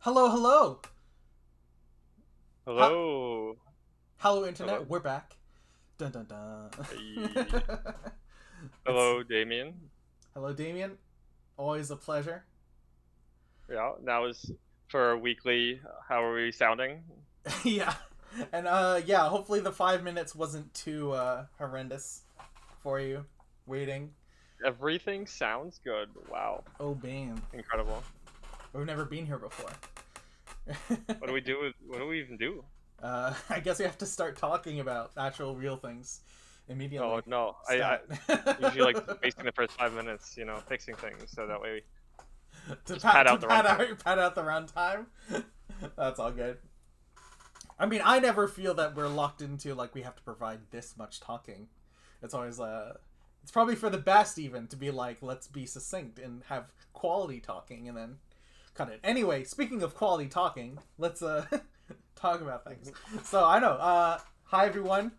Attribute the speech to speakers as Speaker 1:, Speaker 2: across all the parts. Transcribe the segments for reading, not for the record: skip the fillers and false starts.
Speaker 1: Hello, hello. Ha-
Speaker 2: Hello.
Speaker 1: Hello, internet.
Speaker 2: Hello.
Speaker 1: We're back. Dun dun dun.
Speaker 2: Hey.
Speaker 1: It's
Speaker 2: Hello, Damien.
Speaker 1: hello, Damien. Always a pleasure.
Speaker 2: Yeah, that was for a weekly. How are we sounding?
Speaker 1: Yeah, and yeah. Hopefully, the 5 minutes wasn't too horrendous for you. Waiting.
Speaker 2: Everything sounds good. Wow,
Speaker 1: Oh, bam.
Speaker 2: incredible.
Speaker 1: We've never been here before.
Speaker 2: What do we do? What do we even do?
Speaker 1: I guess we have to start talking about actual real things
Speaker 2: Oh
Speaker 1: immediately.
Speaker 2: no, I
Speaker 1: Stat.
Speaker 2: usually like wasting the first 5 minutes, fixing things, so that way we
Speaker 1: to
Speaker 2: just pad
Speaker 1: pat to
Speaker 2: out the runtime.
Speaker 1: pat out the runtime. That's all good. I mean, I never feel that we're locked into like we have to provide this much talking. It's always it's probably for the best even to be like let's be succinct and have quality talking and then cut it. Anyway, speaking of quality talking, let's talk about things. So I know. Hi everyone.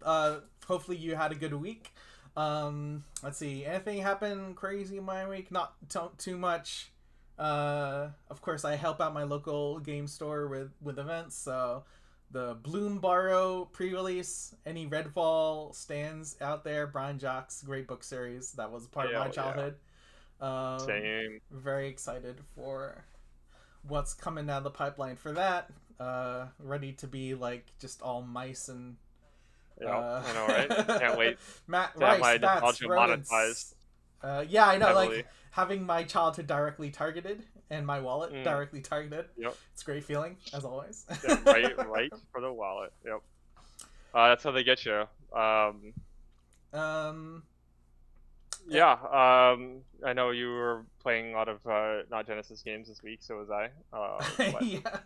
Speaker 1: Hopefully you had a good week. Let's see. Anything happened crazy in my week? Not too much. Of course, I help out my local game store with events. So the Bloom Borrow pre-release, any Redfall stands out there. Brian Jock's great book series that was part of my
Speaker 2: Yeah, yeah,
Speaker 1: childhood.
Speaker 2: same.
Speaker 1: Very excited for what's coming down the pipeline for that. Ready to be like just all mice and
Speaker 2: Yeah,
Speaker 1: uh,
Speaker 2: I know, right? Can't wait to have
Speaker 1: rice,
Speaker 2: my
Speaker 1: bats,
Speaker 2: nostalgia monetized
Speaker 1: rodents. Yeah, I know. Like
Speaker 2: heavily.
Speaker 1: having my childhood directly targeted and my wallet
Speaker 2: Mm,
Speaker 1: directly targeted.
Speaker 2: yep.
Speaker 1: It's a great feeling, as always.
Speaker 2: Yeah, right for the wallet. Yep. That's how they get you.
Speaker 1: um, eh,
Speaker 2: Yeah. I know you were playing a lot of not Genesis games this week, so was I. But
Speaker 1: yeah.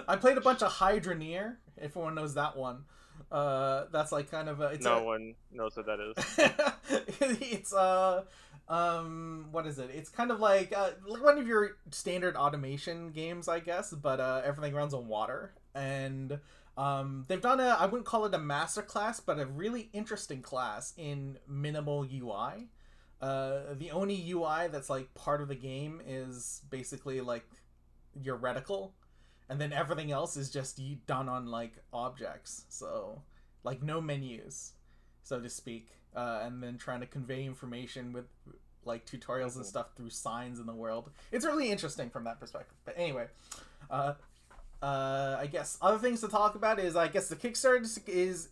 Speaker 1: I played a bunch of Hydroneer. If anyone knows that one, that's like kind of a. It's
Speaker 2: no
Speaker 1: a.
Speaker 2: one knows what that is.
Speaker 1: it's what is it? It's kind of like one of your standard automation games, I guess, but everything runs on water and. They've done a, I wouldn't call it a master class, but a really interesting class in minimal UI. The only UI that's like part of the game is basically like your reticle, and then everything else is just done on like objects. So like no menus, so to speak, and then trying to convey information with like tutorials and
Speaker 2: Hmm.
Speaker 1: stuff through signs in the world. It's really interesting from that perspective. But anyway, uh, I guess other things to talk about is I guess the Kickstarter is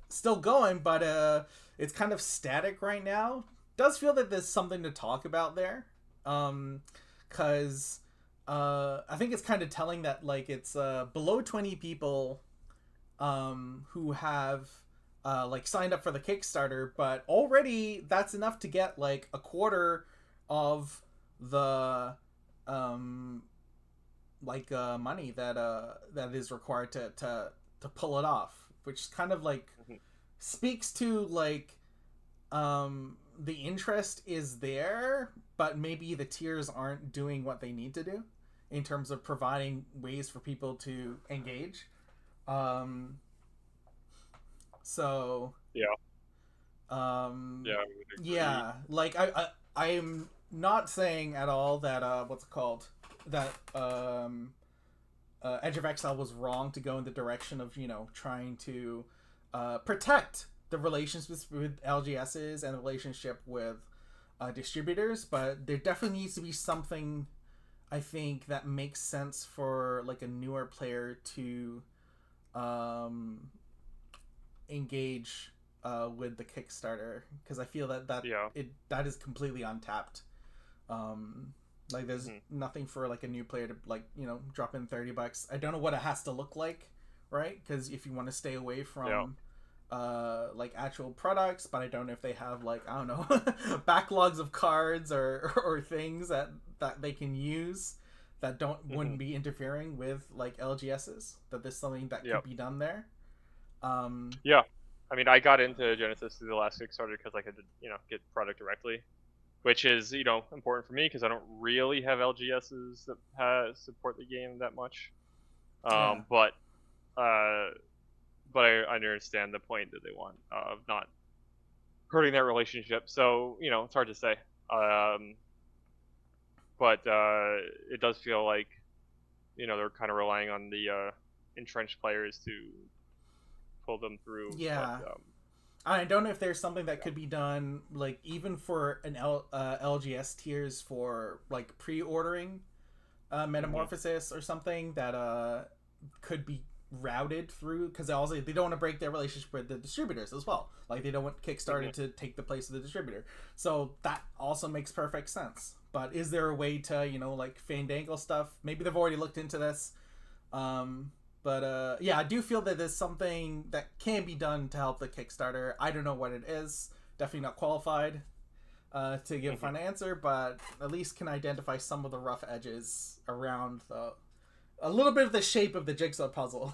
Speaker 1: still going, but it's kind of static right now. Does feel that there's something to talk about there, because I think it's kind of telling that like it's below 20 people who have like signed up for the Kickstarter, but already that's enough to get like a quarter of the um money that is required to pull it off, which kind of like
Speaker 2: Hmm.
Speaker 1: speaks to like the interest is there, but maybe the tiers aren't doing what they need to do in terms of providing ways for people to engage. Um, so
Speaker 2: Yeah.
Speaker 1: um,
Speaker 2: Yeah, I would agree.
Speaker 1: yeah, like I am not saying at all that what's it called that Edge of Exile was wrong to go in the direction of trying to protect the relationships with LGSs and the relationship with distributors, but there definitely needs to be something I think that makes sense for like a newer player to um, engage with the Kickstarter because I feel
Speaker 2: Yeah.
Speaker 1: that is completely untapped. Like there's
Speaker 2: Hmm.
Speaker 1: nothing for like a new player to like drop in $30. I don't know what it has to look like, right? Because if you want to stay away
Speaker 2: Yeah.
Speaker 1: from like actual products, but I don't know if they have like I don't know backlogs of cards or things that they can use that don't
Speaker 2: Hmm.
Speaker 1: wouldn't be interfering with like LGSs. That there's something that
Speaker 2: Yeah.
Speaker 1: could be done there. Um,
Speaker 2: Yeah. I mean, I got into Genesis through the last Kickstarter because I could, get product directly, which is, important for me because I don't really have LGSs that support the game that much.
Speaker 1: yeah,
Speaker 2: Um, but uh, but I understand the point that they want of not hurting that relationship. So it's hard to say. Um, but it does feel like they're kind of relying on the entrenched players to pull them through.
Speaker 1: Yeah.
Speaker 2: But,
Speaker 1: I don't know if there's something that could be done, like even for an LGS tiers for like pre-ordering Metamorphosis or something that could be routed through, because also they don't want to break their relationship with the distributors as well. Like they don't want Kickstarter to take the place of the distributor. So that also makes perfect sense. But is there a way to, like Fandangle stuff? Maybe they've already looked into this. But yeah, I do feel that there's something that can be done to help the Kickstarter. I don't know what it is. Definitely not qualified to give a final answer, but at least can identify some of the rough edges around a little bit of the shape of the jigsaw puzzle.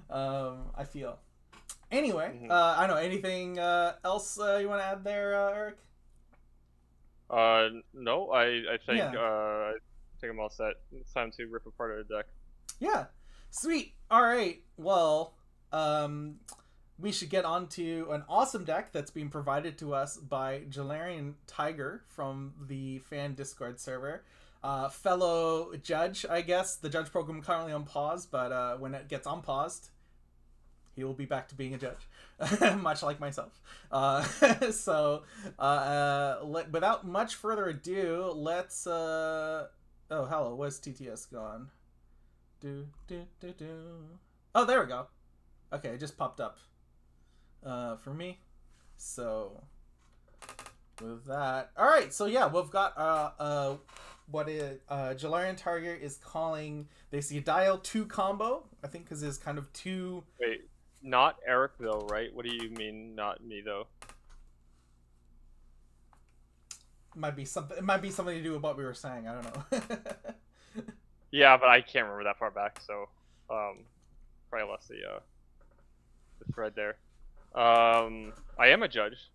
Speaker 1: I feel. Anyway, I don't know. Anything else you want to add there, Eric?
Speaker 2: No, I think I think I'm all set. It's time to rip apart our deck.
Speaker 1: Yeah, sweet. All right. Well, we should get on to an awesome deck that's being provided to us by JaeTiger from the fan Discord server. Fellow judge, I guess. The judge program currently on pause, but when it gets unpaused, he will be back to being a judge, much like myself. So, without much further ado, let's. Oh, hello. Where's TTS gone? Oh, there we go. Okay, it just popped up for me. So with that, all right. So yeah, we've got what JaeTiger is calling this Yedaiel 2 combo. I think because it's kind of two.
Speaker 2: Wait, not Eric though, right? What do you mean, not me though?
Speaker 1: Might be something. It might be something to do with what we were saying. I don't know.
Speaker 2: Yeah, but I can't remember that far back, so probably lost the thread there. I am a judge.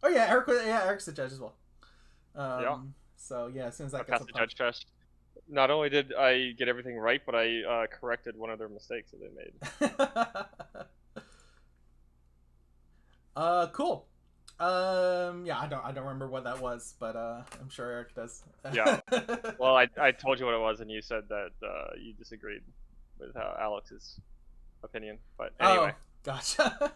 Speaker 1: Oh yeah, Eric's a judge as well.
Speaker 2: Yeah.
Speaker 1: So yeah, as soon as that
Speaker 2: I
Speaker 1: gets
Speaker 2: passed the judge test. Not only did I get everything right, but I corrected one of their mistakes that they
Speaker 1: made. Cool. Yeah, I don't remember what that was, but I'm sure Eric does.
Speaker 2: Yeah. Well, I told you what it was, and you said that you disagreed with Alex's opinion. But anyway.
Speaker 1: Oh, gotcha.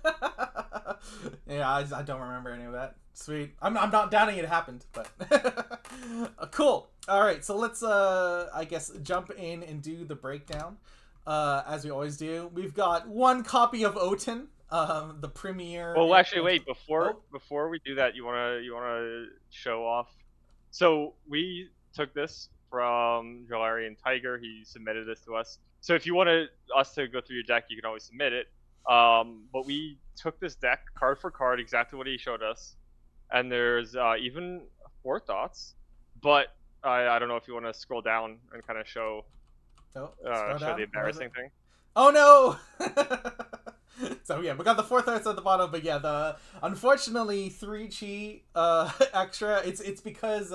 Speaker 1: Yeah, I don't remember any of that. Sweet. I'm not doubting it happened, but cool. All right, so let's I guess jump in and do the breakdown. As we always do, we've got one copy of Oten. The premiere.
Speaker 2: Well, actually, wait. Before we do that, you wanna show off. So we took this from JaeTiger. He submitted this to us. So if you wanted us to go through your deck, you can always submit it. But we took this deck card for card, exactly what he showed us, and there's even forethoughts. But I don't know if you want to scroll down and kind of show
Speaker 1: show
Speaker 2: the embarrassing thing.
Speaker 1: Oh no! So yeah, we got the forethoughts at the bottom, but yeah, unfortunately 3 chi extra. It's because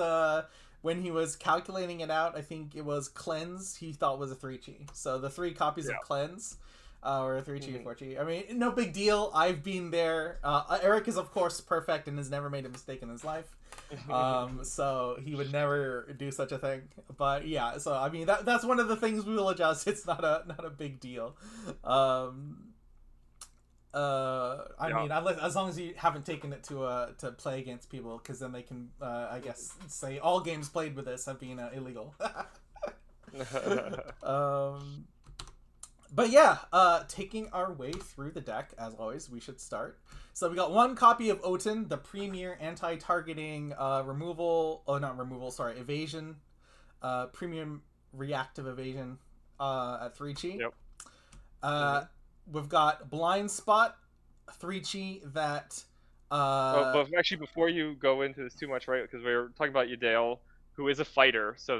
Speaker 1: when he was calculating it out, I think it was cleanse he thought was a 3 chi. So the 3 copies of cleanse or 3 chi or 4 chi. I mean, no big deal. I've been there. Eric is of course perfect and has never made a mistake in his life. So he would never do such a thing. But yeah, so I mean that's one of the things we will adjust. It's not a big deal. I mean, as long as you haven't taken it to play against people, because then they can, I guess, say all games played with this have been illegal. But yeah, taking our way through the deck, as always, we should start. So we got one copy of Oten, the premier anti-targeting evasion, premium reactive evasion at 3 chi.
Speaker 2: Yep.
Speaker 1: We've got Blind Spot, 3 chi that...
Speaker 2: but actually, before you go into this too much, right, because we were talking about Yedaiel, who is a fighter, so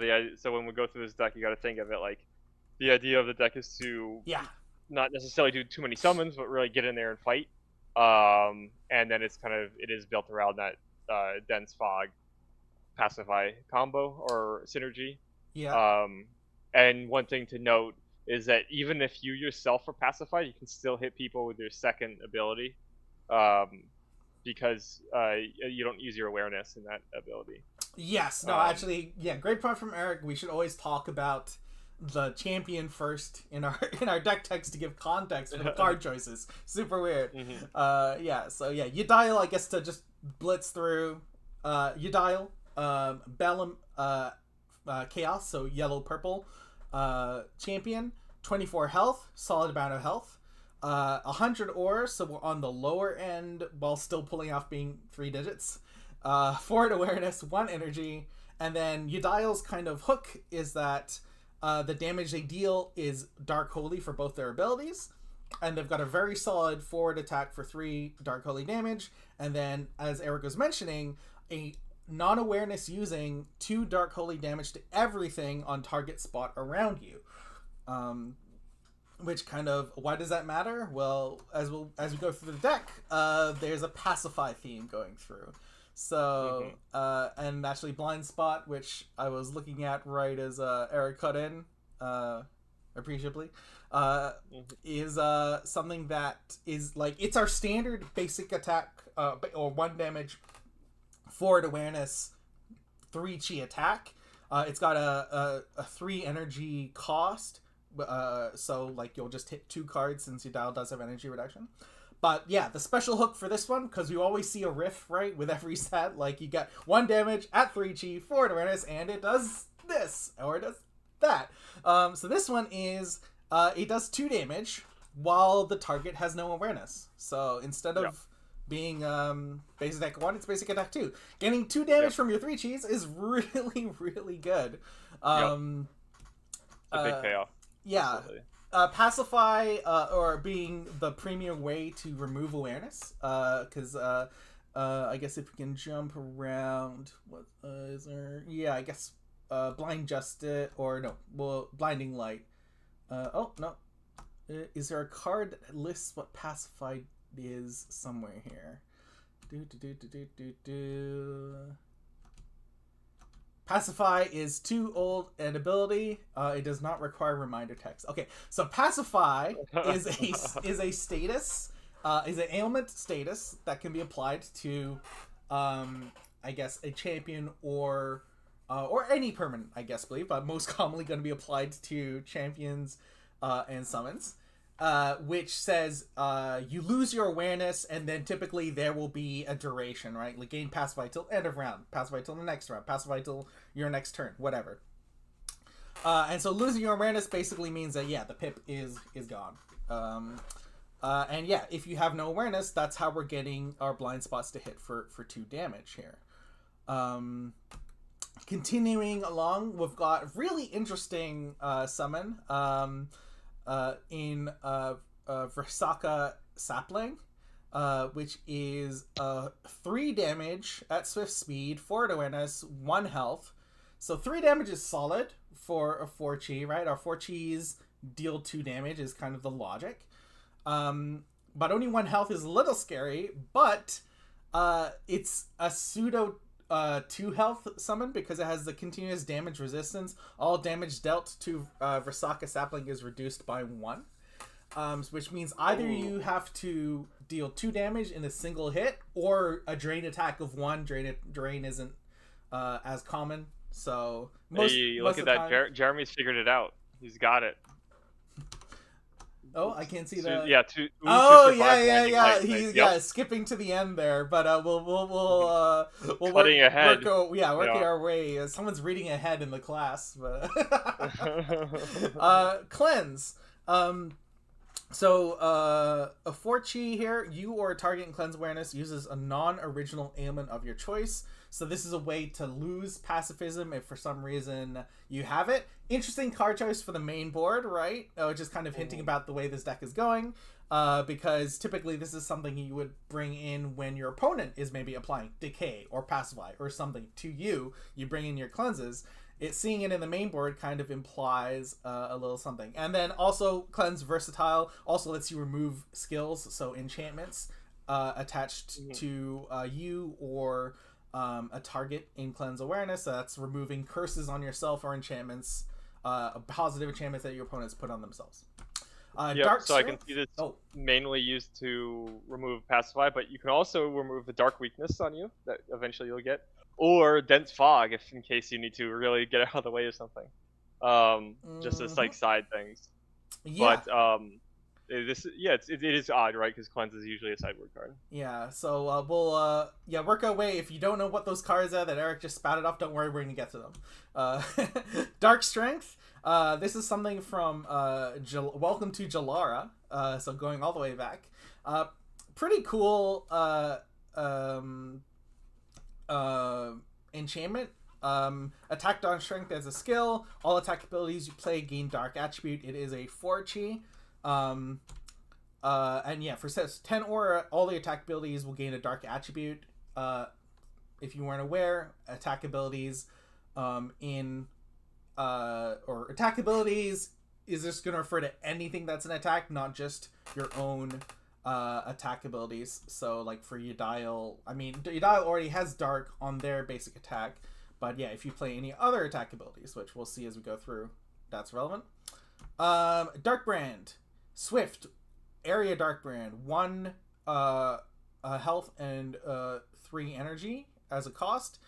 Speaker 2: when we go through this deck, you got to think of it like, the idea of the deck is to not necessarily do too many summons, but really get in there and fight. And then it is built around that Dense Fog Pacify combo or synergy.
Speaker 1: Yeah.
Speaker 2: And one thing to note is that even if you yourself are pacified, you can still hit people with your second ability, because you don't use your awareness in that ability.
Speaker 1: Yes, no, actually, yeah, great point from Eric. We should always talk about the champion first in our deck text to give context for the card choices. Super weird. Yeah, so yeah, Yedaiel, I guess, to just blitz through. Yedaiel, Bellum, Chaos, so yellow purple, champion, 24 health, solid amount of health, 100 ores, so we're on the lower end while still pulling off being 3 digits. 4 awareness, 1 energy, and then Yedaiel's kind of hook is that the damage they deal is Dark Holy for both their abilities, and they've got a very solid forward attack for 3 Dark Holy damage, and then, as Eric was mentioning, a non-awareness using 2 Dark Holy damage to everything on target spot around you. Which kind of, why does that matter? Well, as we go through the deck, there's a pacify theme going through. So, and actually Blind Spot, which I was looking at right as Eric cut in, appreciably, is something that is like, it's our standard basic attack, or 1 damage, forward awareness, 3 chi attack. It's got a 3 energy cost, so like you'll just hit 2 cards since Yedaiel does have energy reduction. But yeah, the special hook for this one, because you always see a riff, right, with every set, like you get 1 damage at 3 chi, forward awareness, and it does this, or it does that. So this one is, it does 2 damage while the target has no awareness. So instead of being basic attack 1, it's basic attack 2. Getting 2 damage from your 3 chis is really, really good.
Speaker 2: It's a big payoff.
Speaker 1: Yeah. Absolutely. Pacify, or being the premier way to remove awareness, because I guess if we can jump around, what is there? Yeah, I guess blind justice, or no, well, blinding light. Oh no, is there a card that lists what pacify is somewhere here? Pacify is 2 old an ability. It does not require reminder text. Okay, so Pacify is a status, is an ailment status that can be applied to, I guess, a champion or any permanent, I guess, believe, but most commonly going to be applied to champions and summons. Which says you lose your awareness, and then typically there will be a duration, right? Like gain pacify till end of round, pacify till the next round, pacify till your next turn, whatever. And so losing your awareness basically means that the pip is gone. And yeah, if you have no awareness, that's how we're getting our blind spots to hit for 2 damage here. Continuing along, we've got really interesting summon. In Versaka Sapling, which is 3 damage at swift speed, forward awareness, 1 health. So 3 damage is solid for a 4 chi, right? Our 4 chis deal 2 damage is kind of the logic. But only 1 health is a little scary, but it's a pseudo 2 health summon because it has the continuous damage resistance. All damage dealt to Versaka Sapling is reduced by 1, which means either you have to deal 2 damage in a single hit, or a drain attack of 1. Drain isn't as common, so
Speaker 2: look at that. Jeremy's figured it out. He's got it.
Speaker 1: Oh, I can't see that.
Speaker 2: Yeah,
Speaker 1: He's skipping to the end there, but we'll
Speaker 2: cutting ahead.
Speaker 1: Working our way. Someone's reading ahead in the class, but cleanse. So a 4 chi here, you or a target in cleanse awareness uses a non-original ailment of your choice. So this is a way to lose pacifism if for some reason you have it. Interesting card choice for the main board, right? Just kind of hinting about the way this deck is going. Because typically this is something you would bring in when your opponent is maybe applying Decay or Pacify or something to you. You bring in your cleanses. Seeing it in the main board kind of implies a little something. And then also Cleanse Versatile also lets you remove skills, so enchantments attached to you or a target in Cleanse Awareness. So that's removing curses on yourself or enchantments, positive enchantments that your opponents put on themselves.
Speaker 2: Yep,
Speaker 1: Dark
Speaker 2: so I can
Speaker 1: Strength.
Speaker 2: see this
Speaker 1: Oh,
Speaker 2: mainly used to remove Pacify, but you can also remove the Dark Weakness on you that eventually you'll get, or Dense Fog if in case you need to really get out of the way or something. Just as like side things.
Speaker 1: yeah.
Speaker 2: But it is odd, right? Because Cleanse is usually a sideboard card.
Speaker 1: Yeah, so we'll work our way. If you don't know what those cards are that Eric just spouted off, don't worry, we're gonna get to them. Dark Strength. This is something from Welcome to Jalara. So going all the way back. Pretty cool enchantment. Attack Dark Strength as a skill. All attack abilities you play gain Dark Attribute. It is a 4-chi. And yeah, for 10 aura, all the attack abilities will gain a Dark Attribute. If you weren't aware, attack abilities or attack abilities is just going to refer to anything that's an attack, not just your own attack abilities. So like for Yedaiel, I mean, Yedaiel already has Dark on their basic attack, but yeah, if you play any other attack abilities, which we'll see as we go through, that's relevant. Dark Brand. Swift. Area Dark Brand. 1 health and 3 energy as a cost.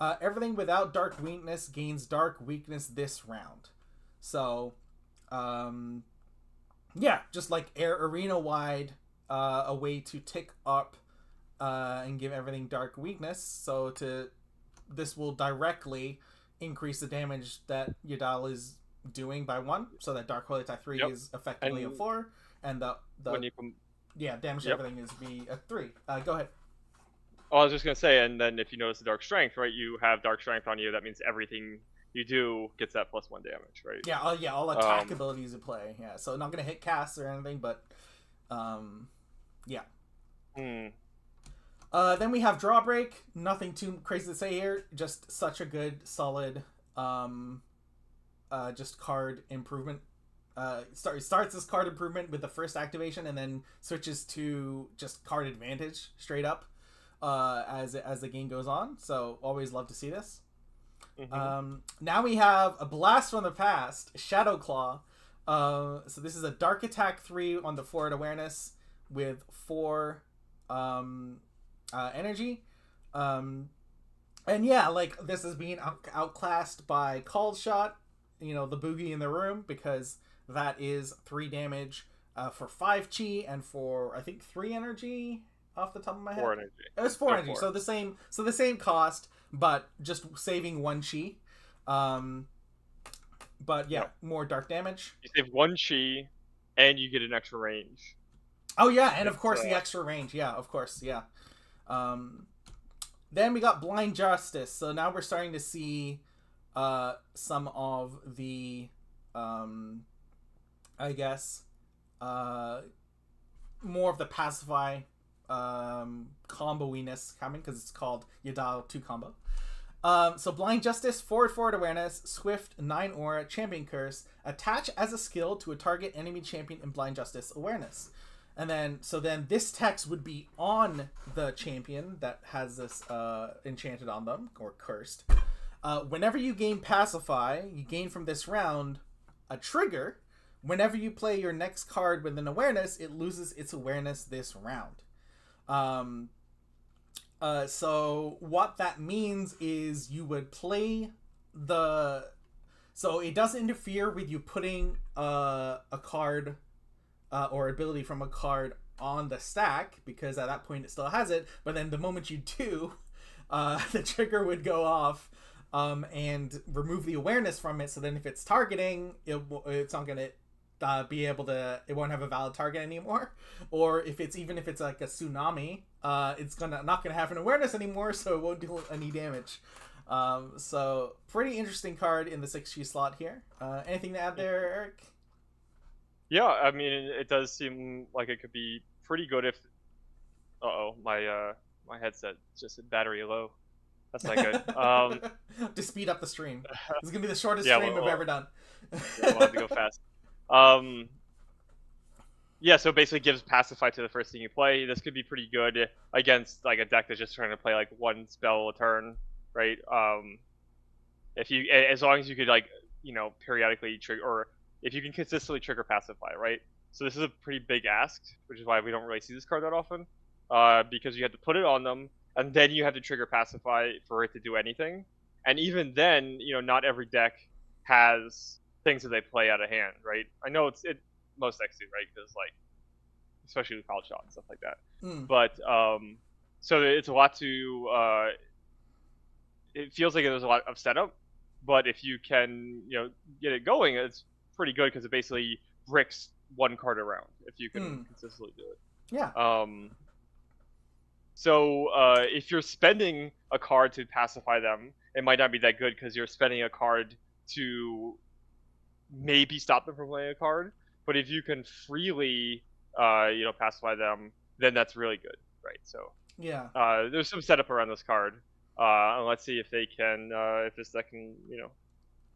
Speaker 1: Everything without Dark Weakness gains Dark Weakness this round. So, yeah, just like arena wide, a way to tick up and give everything Dark Weakness. So this will directly increase the damage that Yedaiel is doing by 1, so that Dark Holy Attack 3 is effectively a 4, and the
Speaker 2: when you
Speaker 1: damage to everything is be a 3. Go ahead.
Speaker 2: Oh, I was just gonna say, and then if you notice the Dark Strength, right, you have Dark Strength on you. That means everything you do gets that +1 damage, right?
Speaker 1: Yeah, all attack abilities you play. Yeah, so not gonna hit casts or anything, but yeah. Then we have Drawbreak. Nothing too crazy to say here. Just such a good, solid, just card improvement. Starts as card improvement with the first activation, and then switches to just card advantage straight up as the game goes on. So always love to see this. Now we have a Blast from the Past, Shadow Claw. So this is a Dark Attack 3 on the forward awareness with 4 energy. And yeah, like this is being outclassed by Called Shot, the boogie in the room, because that is 3 damage for 5 chi and for I think 3 energy off the top of my head.
Speaker 2: 4 energy.
Speaker 1: It was 4 energy, so the same cost, but just saving 1 chi. But yeah, more dark damage.
Speaker 2: You save 1 chi, and you get an extra range.
Speaker 1: Oh yeah, and of course the extra range. Yeah, of course, yeah. Then we got Blind Justice. So now we're starting to see some of the I guess more of the pacify combo-iness coming, because it's called Yedaiel 2 combo. So Blind Justice, forward awareness, Swift, 9 aura, Champion Curse, attach as a skill to a target enemy champion in Blind Justice awareness. And then this text would be on the champion that has this enchanted on them, or cursed. Whenever you gain Pacify, you gain from this round a trigger. Whenever you play your next card with an awareness, it loses its awareness this round. So what that means is you would play so it doesn't interfere with you putting a card or ability from a card on the stack, because at that point it still has it, but then the moment you do, the trigger would go off and remove the awareness from it, so then if it's targeting, it's not going to be able to, it won't have a valid target anymore. Or even if it's like a tsunami, it's not gonna have an awareness anymore, so it won't do any damage. So pretty interesting card in the 6G slot here. Anything to add there, Eric?
Speaker 2: Yeah, I mean, it does seem like it could be pretty good if my headset just hit battery low. That's not good.
Speaker 1: To speed up the stream, this is gonna be the shortest stream we've ever done.
Speaker 2: Yeah, we'll have to go fast. Yeah, so it basically gives Pacify to the first thing you play. This could be pretty good against like a deck that's just trying to play like 1 spell a turn, right? As long as you could, like, periodically trigger, or if you can consistently trigger Pacify, right? So this is a pretty big ask, which is why we don't really see this card that often. Because you have to put it on them, and then you have to trigger Pacify for it to do anything. And even then, not every deck has things that they play out of hand, right? I know most decks do, right? Because especially with Call Shot and stuff like that. But so it's a lot to. It feels like there's a lot of setup, but if you can, get it going, it's pretty good because it basically bricks one card around if you can consistently do it.
Speaker 1: Yeah.
Speaker 2: So if you're spending a card to pacify them, it might not be that good because you're spending a card to maybe stop them from playing a card. But if you can freely, pacify them, then that's really good, right? So
Speaker 1: yeah.
Speaker 2: There's some setup around this card. And let's see if they can, if this deck can,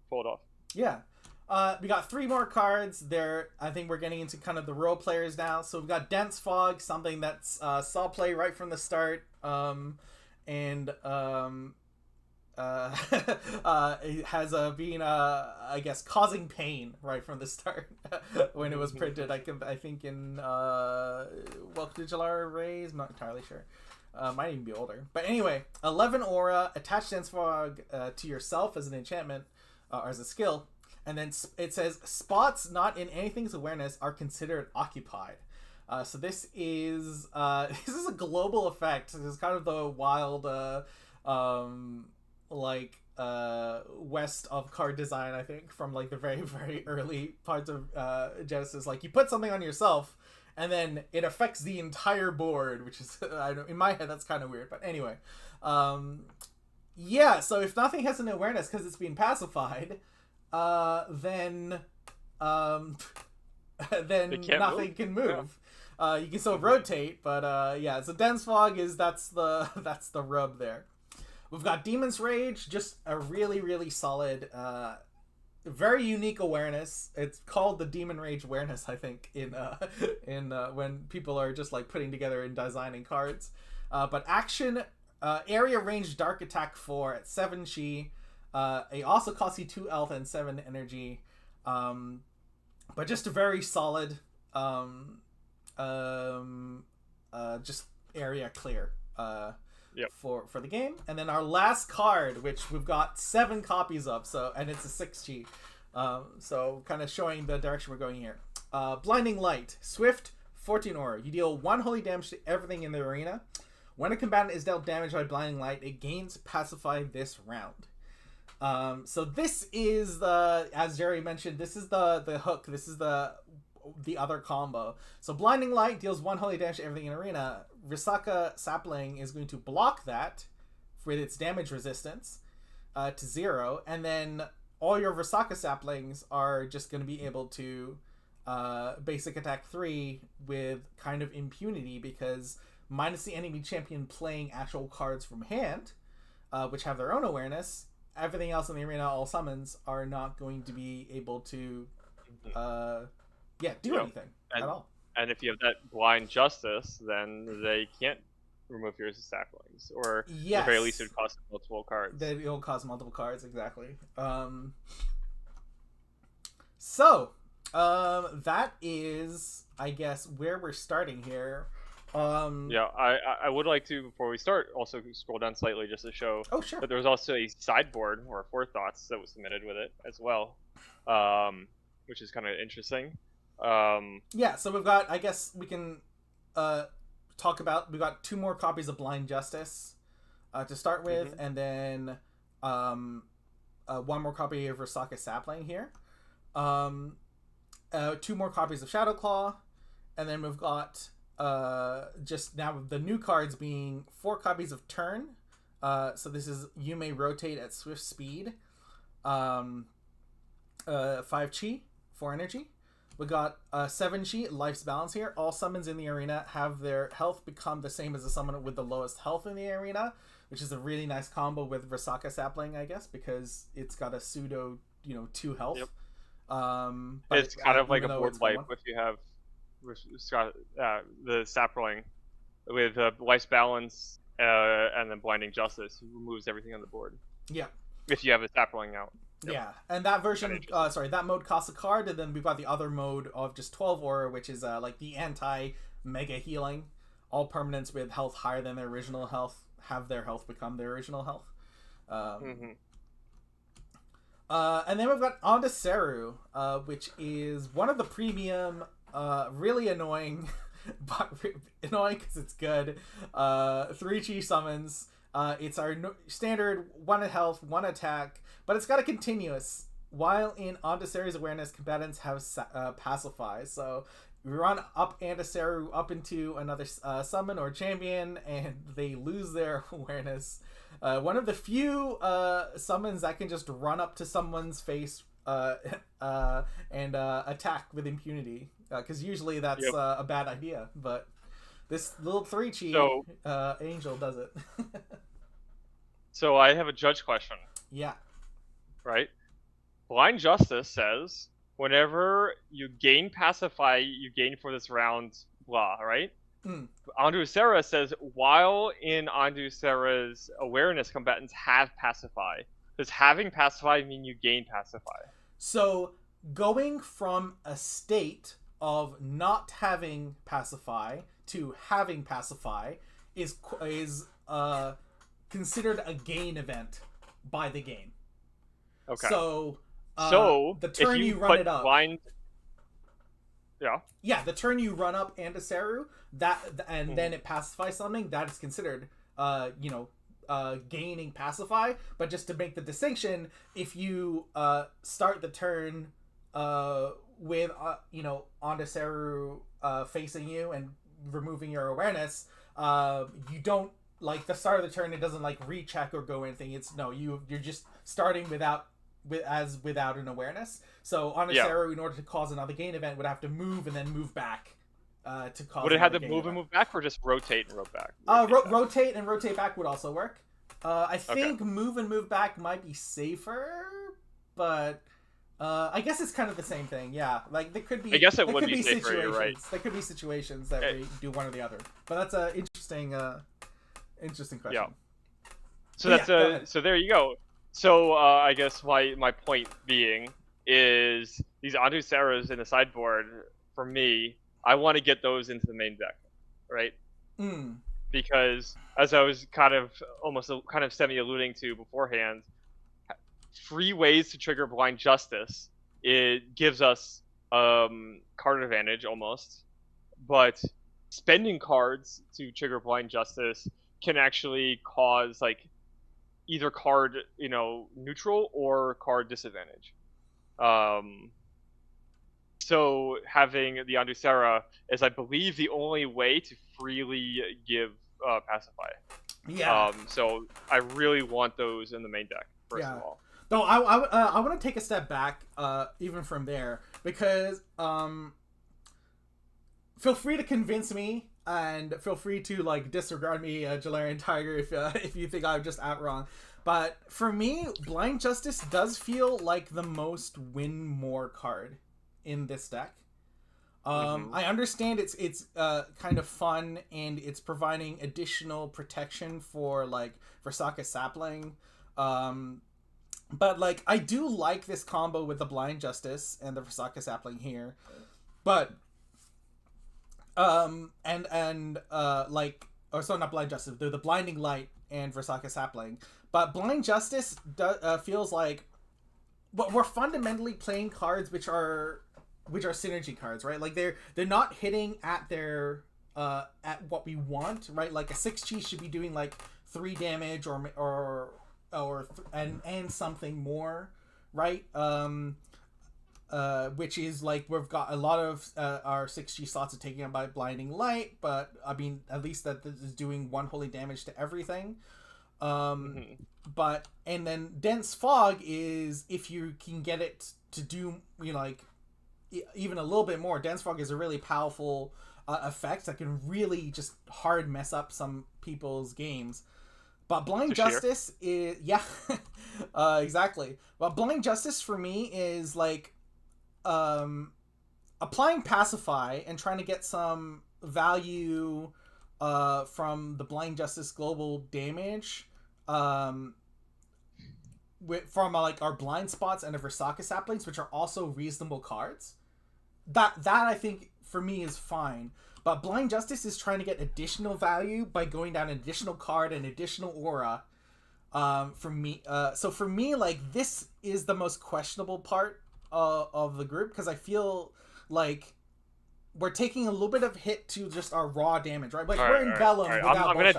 Speaker 2: pull it off.
Speaker 1: Yeah. We got 3 more cards. I think we're getting into kind of the role players now. So we've got Dense Fog, something that's saw play right from the start, and it has been I guess causing pain right from the start when it was printed. I think in Welcome to Jalari Rays. I'm not entirely sure. Might even be older. But anyway, 11 aura, attach Dense Fog to yourself as an enchantment or as a skill. And then it says spots not in anything's awareness are considered occupied. So this is a global effect. This is kind of the wild west of card design, I think, from the very, very early parts of Genesis. You put something on yourself and then it affects the entire board, which is in my head that's kind of weird. But anyway, yeah. So if nothing has an awareness because it's being pacified, then nothing can move. Yeah. You can still rotate, but yeah. So Dense Fog that's the rub there. We've got Demon's Rage, just a really, really solid, very unique awareness. It's called the Demon Rage awareness, I think, in when people are just putting together and designing cards. But action, area range, dark attack 4 at 7 chi. It also costs you 2 health and 7 energy, but just a very solid, just area clear for the game. And then our last card, which we've got 7 copies of, and it's a 6 chi, so kind of showing the direction we're going here. Blinding Light, Swift, 14 aura. You deal 1 holy damage to everything in the arena. When a combatant is dealt damage by Blinding Light, it gains Pacify this round. So this is as Jerry mentioned, this is the hook. This is the other combo. So Blinding Light deals 1 holy damage to everything in arena. Risaka Sapling is going to block that with its damage resistance to 0, and then all your Risaka Saplings are just going to be able to basic attack 3 with kind of impunity, because minus the enemy champion playing actual cards from hand, which have their own awareness, everything else in the arena, all summons, are not going to be able to do anything at all.
Speaker 2: And if you have that Blind Justice, then they can't remove your saplings, or at the very least it would cost multiple cards.
Speaker 1: It'll cost multiple cards, exactly. So that is, I guess, where we're starting here.
Speaker 2: I would like to, before we start, also scroll down slightly just to show that there was also a sideboard or forethoughts that was submitted with it as well, which is kind of interesting.
Speaker 1: So we've got, I guess we can talk about, we've got 2 more copies of Blind Justice to start with, and then 1 more copy of Risaka Sapling here, 2 more copies of Shadowclaw, and then we've got just now the new cards being 4 copies of Turn. So this is, you may rotate at swift speed, 5 chi, 4 energy. We got 7 chi, Life's Balance here. All summons in the arena have their health become the same as the summon with the lowest health in the arena, which is a really nice combo with Risaka Sapling, I guess, because it's got a pseudo, 2 health.
Speaker 2: Yep.
Speaker 1: But
Speaker 2: it's kind of like a board wipe if you have the Sapling with Life's Balance and then Blinding Justice. It removes everything on the board.
Speaker 1: Yeah.
Speaker 2: If you have a Sapling out. Yep.
Speaker 1: Yeah, and that version, that mode costs a card, and then we've got the other mode of just 12 aura, which is like the anti-mega healing. All permanents with health higher than their original health have their health become their original health. And then we've got Ondaseru, which is one of the premium, really annoying, but annoying because it's good, 3-chi summons. It's our standard 1 health, 1 attack, but it's got a continuous. While in Ondaseru's awareness, combatants have pacify. So we run up Ondaseru up into another summon or champion, and they lose their awareness. One of the few summons that can just run up to someone's face and attack with impunity. Because usually that's a bad idea, but this little 3-chi angel does it.
Speaker 2: So I have a judge question.
Speaker 1: Yeah.
Speaker 2: Right? Blind Justice says, whenever you gain Pacify, you gain for this round, blah, right? Ondusera says, while in Ondusera's awareness, combatants have Pacify. Does having Pacify mean you gain Pacify?
Speaker 1: So, going from a state of not having Pacify to having Pacify is considered a gain event by the game.
Speaker 2: Okay.
Speaker 1: So the turn
Speaker 2: if
Speaker 1: you run it up, the turn you run up Ondaseru, then it pacifies something, that is considered gaining Pacify. But just to make the distinction, if you start the turn with Ondaseru facing you and removing your awareness, you don't, like, the start of the turn, it doesn't like recheck or go anything. It's you're just starting without an awareness. So Ondaseru, in order to cause another gain event, would have to move and then move back to cause.
Speaker 2: Would it have to move and move back, or just rotate and rotate back?
Speaker 1: Rotate and rotate back would also work. I think move and move back might be safer, but I guess it's kind of the same thing. Yeah, like there could be.
Speaker 2: I guess it would be safer.
Speaker 1: Situations.
Speaker 2: You're right.
Speaker 1: There could be situations that we do one or the other, but that's an interesting question.
Speaker 2: Yeah. So so there you go. So I guess my point being is these Onduseras in the sideboard, for me, I want to get those into the main deck, right? Because as I was kind of semi-alluding to beforehand, free ways to trigger Blind Justice, it gives us card advantage almost, but spending cards to trigger Blind Justice can actually cause like either card neutral or card disadvantage. So having the Ondusera is, I believe, the only way to freely give Pacify.
Speaker 1: Yeah.
Speaker 2: So I really want those in the main deck, first of all.
Speaker 1: No, I want to take a step back, even from there, because feel free to convince me, and feel free to like disregard me, JaeTiger, if you think I'm just out wrong. But for me, Blind Justice does feel like the most win more card in this deck. I understand it's kind of fun, and it's providing additional protection for like Versaka Sapling. But like I do like this combo with the Blind Justice and the Versaka Sapling here. But not Blind Justice, the Blinding Light and Versaka Sapling. But Blind Justice feels like we're fundamentally playing cards which are synergy cards, right? Like they're not hitting at their at what we want, right? Like a 6-chi should be doing like 3 damage and something more, right? Which is like we've got a lot of our 6-chi slots are taken up by Blinding Light, but I mean at least that this is doing 1 holy damage to everything. But and then Dense Fog is, if you can get it to do even a little bit more, Dense Fog is a really powerful effect that can really just hard mess up some people's games. But Blind Justice is exactly. But Blind Justice for me is like applying Pacify and trying to get some value from the Blind Justice global damage from like our blind spots and the Versaka saplings, which are also reasonable cards. That I think for me is fine. But Blind Justice is trying to get additional value by going down an additional card and additional aura. For me, so for me, like, this is the most questionable part of the group, because I feel like we're taking a little bit of hit to just our raw damage, right? Like, we're in Vellum without
Speaker 2: I'm gonna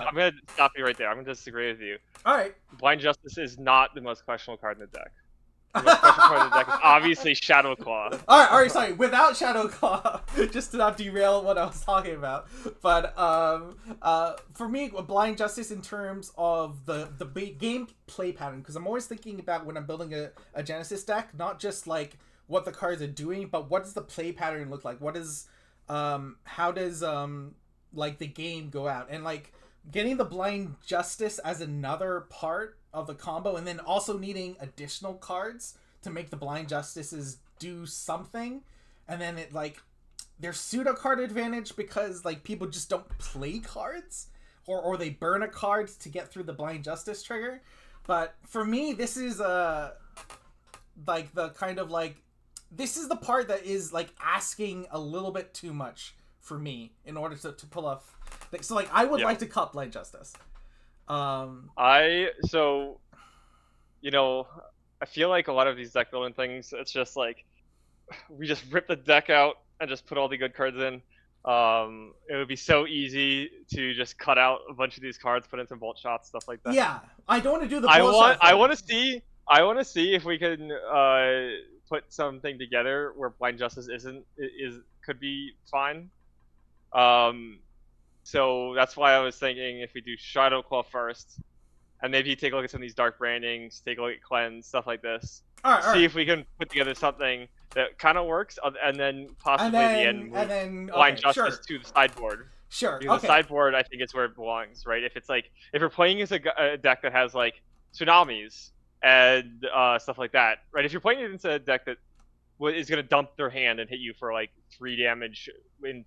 Speaker 2: stop you right there. I'm gonna disagree with you.
Speaker 1: All right.
Speaker 2: Blind Justice is not the most questionable card in the deck. The most questionable card in the deck is obviously Shadow Claw.
Speaker 1: All right, sorry. Without Shadow Claw, just to not derail what I was talking about. But for me, Blind Justice in terms of the game play pattern, because I'm always thinking about when I'm building a Genesis deck, not just like what the cards are doing, but what does the play pattern look like? What is how does like the game go out? And like getting the Blind Justice as another part of the combo, and then also needing additional cards to make the Blind Justices do something, and then it like there's pseudo card advantage because like people just don't play cards, or they burn a card to get through the Blind Justice trigger. But for me, this is like the kind of like, this is the part that is like asking a little bit too much for me in order to pull off. So like I would like to cut Blind Justice.
Speaker 2: You know, I feel like a lot of these deck building things, it's just like we just rip the deck out and just put all the good cards in. It would be so easy to just cut out a bunch of these cards, put in some bolt shots, stuff like that.
Speaker 1: Yeah, I don't want to do the bullshit.
Speaker 2: I want to see if we can put something together where Blind Justice could be fine. So that's why I was thinking if we do Shadow Claw first, and maybe take a look at some of these Dark Brandings, take a look at Cleanse, stuff like this. See if we can put together something that kind of works, and then possibly at the end move Blind Justice to the sideboard.
Speaker 1: Sure.
Speaker 2: Because the sideboard, I think, is where it belongs, right? If it's like, if we're playing as a deck that has like tsunamis and stuff like that, right? If you're playing it into a deck that is going to dump their hand and hit you for like 3 damage in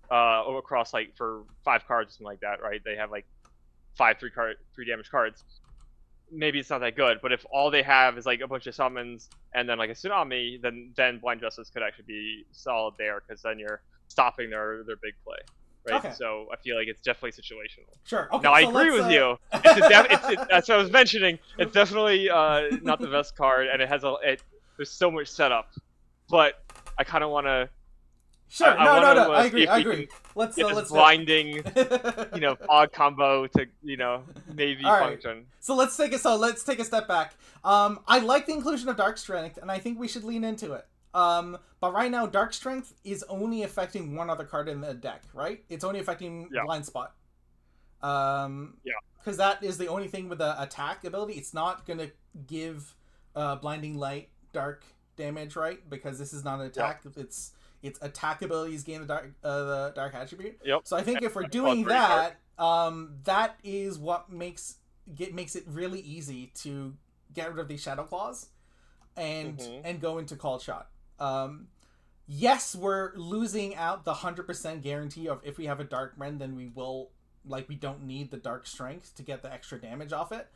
Speaker 2: across like for 5 cards or something like that, right? They have like 5 3 damage cards. Maybe it's not that good, but if all they have is like a bunch of summons and then like a tsunami, then Blind Justice could actually be solid there, because then you're stopping their big play, right?
Speaker 1: Okay.
Speaker 2: So I feel like it's definitely situational.
Speaker 1: Sure. Okay.
Speaker 2: Now I agree with you. That's what I was mentioning. It's definitely not the best card, and it has there's so much setup, but I kind of want to.
Speaker 1: Sure. No. I agree. Let's
Speaker 2: blinding, fog combo to maybe function.
Speaker 1: Right. So let's take a step back. I like the inclusion of Dark Strength, and I think we should lean into it. But right now, Dark Strength is only affecting one other card in the deck, right? It's only affecting Blind Spot. Because that is the only thing with the attack ability. It's not gonna give Blinding Light dark damage, right? Because this is not an attack. Its attack abilities gain the dark attribute.
Speaker 2: Yep.
Speaker 1: So I think if we're doing that, that is what makes it really easy to get rid of these Shadow Claws and go into Called Shot. Yes, we're losing out the 100% guarantee of if we have a Dark Rend, then we will, like, we don't need the Dark Strength to get the extra damage off it.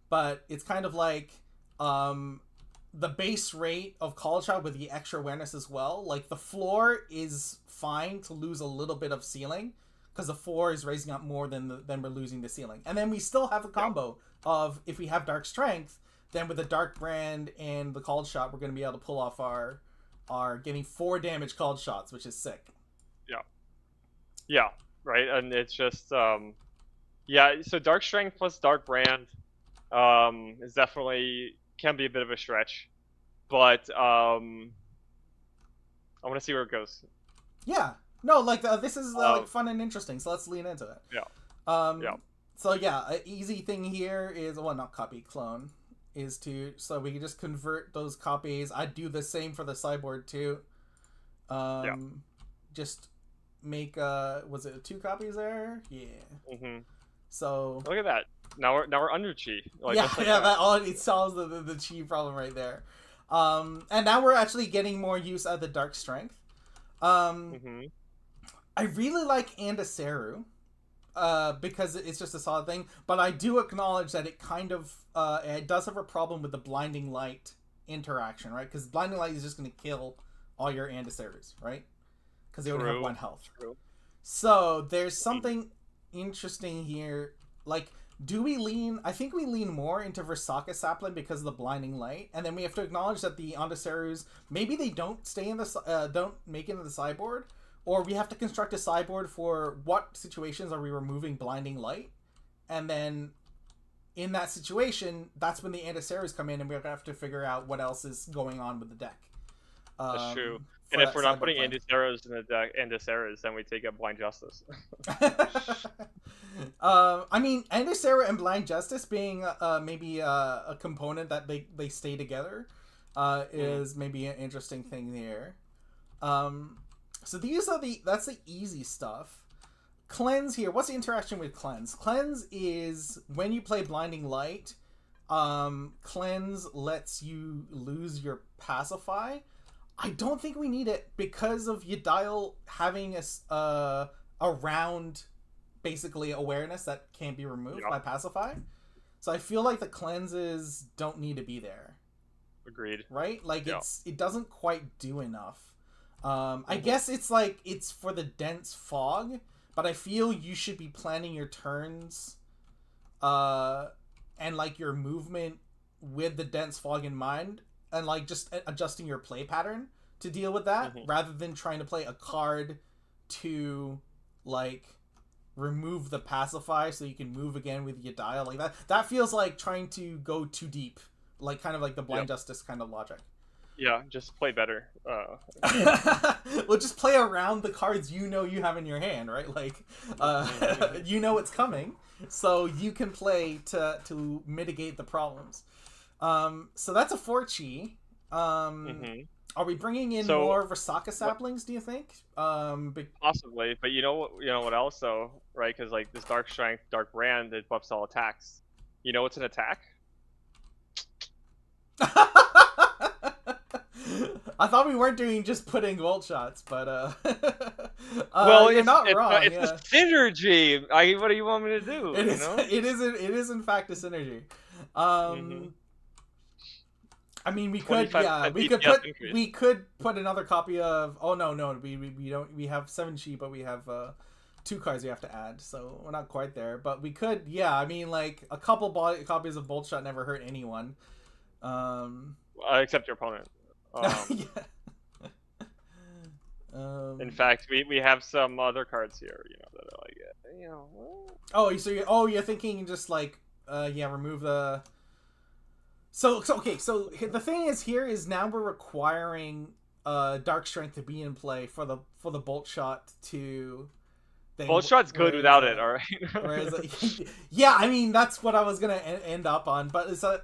Speaker 1: But it's kind of like the base rate of Called Shot with the extra awareness as well. Like, the floor is fine to lose a little bit of ceiling, because the floor is raising up more than we're losing the ceiling. And then we still have a combo of, if we have Dark Strength, then with the Dark Brand and the Called Shot, we're going to be able to pull off our getting 4 damage Called Shots, which is sick.
Speaker 2: Yeah, right. And it's just, so Dark Strength plus Dark Brand is definitely, can be a bit of a stretch. But I want to see where it goes.
Speaker 1: Yeah. No, like, this is like fun and interesting, so let's lean into it. So an easy thing here is, well, not copy, clone. So we can just convert those copies. I'd do the same for the sideboard too. Just make was it 2 copies there? Yeah. So
Speaker 2: look at that. Now we're under chi.
Speaker 1: That it solves the chi problem right there. And now we're actually getting more use out of the Dark Strength. I really like Andaseru. because it's just a solid thing. But I do acknowledge that it kind of it does have a problem with the blinding light interaction, right? Because blinding light is just going to kill all your Andiceres, right? Because they only have 1 health.
Speaker 2: True.
Speaker 1: So there's something interesting here. Like, do we lean? I think we lean more into Versaka Sapling because of the blinding light, and then we have to acknowledge that the Andicerus, maybe they don't stay in the don't make it into the sideboard, or we have to construct a sideboard for what situations are we removing blinding light, and then in that situation, that's when the Andicerus come in, and we're gonna have to figure out what else is going on with the deck.
Speaker 2: That's true. And if we're not putting Andiceras in the deck, Andiceras, then we take a Blind Justice.
Speaker 1: I mean, Andicera and Blind Justice being maybe a component that they stay together is maybe an interesting thing there. So that's the easy stuff. Cleanse here. What's the interaction with Cleanse? Cleanse is when you play Blinding Light, Cleanse lets you lose your Pacify. I don't think we need it because of Yedaiel having a round, basically, awareness that can't be removed by Pacify. So I feel like the cleanses don't need to be there.
Speaker 2: Agreed.
Speaker 1: Right? Like, it doesn't quite do enough. I guess it's for the dense fog, but I feel you should be planning your turns and, like, your movement with the dense fog in mind, and like just adjusting your play pattern to deal with that, rather than trying to play a card to like remove the pacify so you can move again with Yedaiel. Like that feels like trying to go too deep, like kind of like the Blind Justice kind of logic.
Speaker 2: Yeah, just play better.
Speaker 1: Well, just play around the cards you have in your hand, right? Like, you know it's coming, so you can play to mitigate the problems. So that's a 4-chi. Are we bringing in more Versaka saplings, do you think?
Speaker 2: Possibly, but you know what else though, right? Because like this Dark Strength, Dark Brand, it buffs all attacks. You know what's an attack?
Speaker 1: I thought we weren't doing just putting volt shots, but
Speaker 2: well,
Speaker 1: you're not wrong.
Speaker 2: It's a synergy. What do you want me to do?
Speaker 1: It is in fact a synergy. I mean, we could put another copy of. Oh no, we don't. We have 7-chi, but we have 2 cards we have to add, so we're not quite there. But we could, I mean, like a couple copies of Bolt Shot never hurt anyone.
Speaker 2: Except your opponent. In fact, we have some other cards here, that are like,
Speaker 1: Oh, you're thinking just like, remove the. So okay. So the thing is now we're requiring Dark Strength to be in play for the Bolt Shot to.
Speaker 2: Bolt Shot's good without it, all right.
Speaker 1: Yeah, I mean that's what I was gonna end up on, but it's like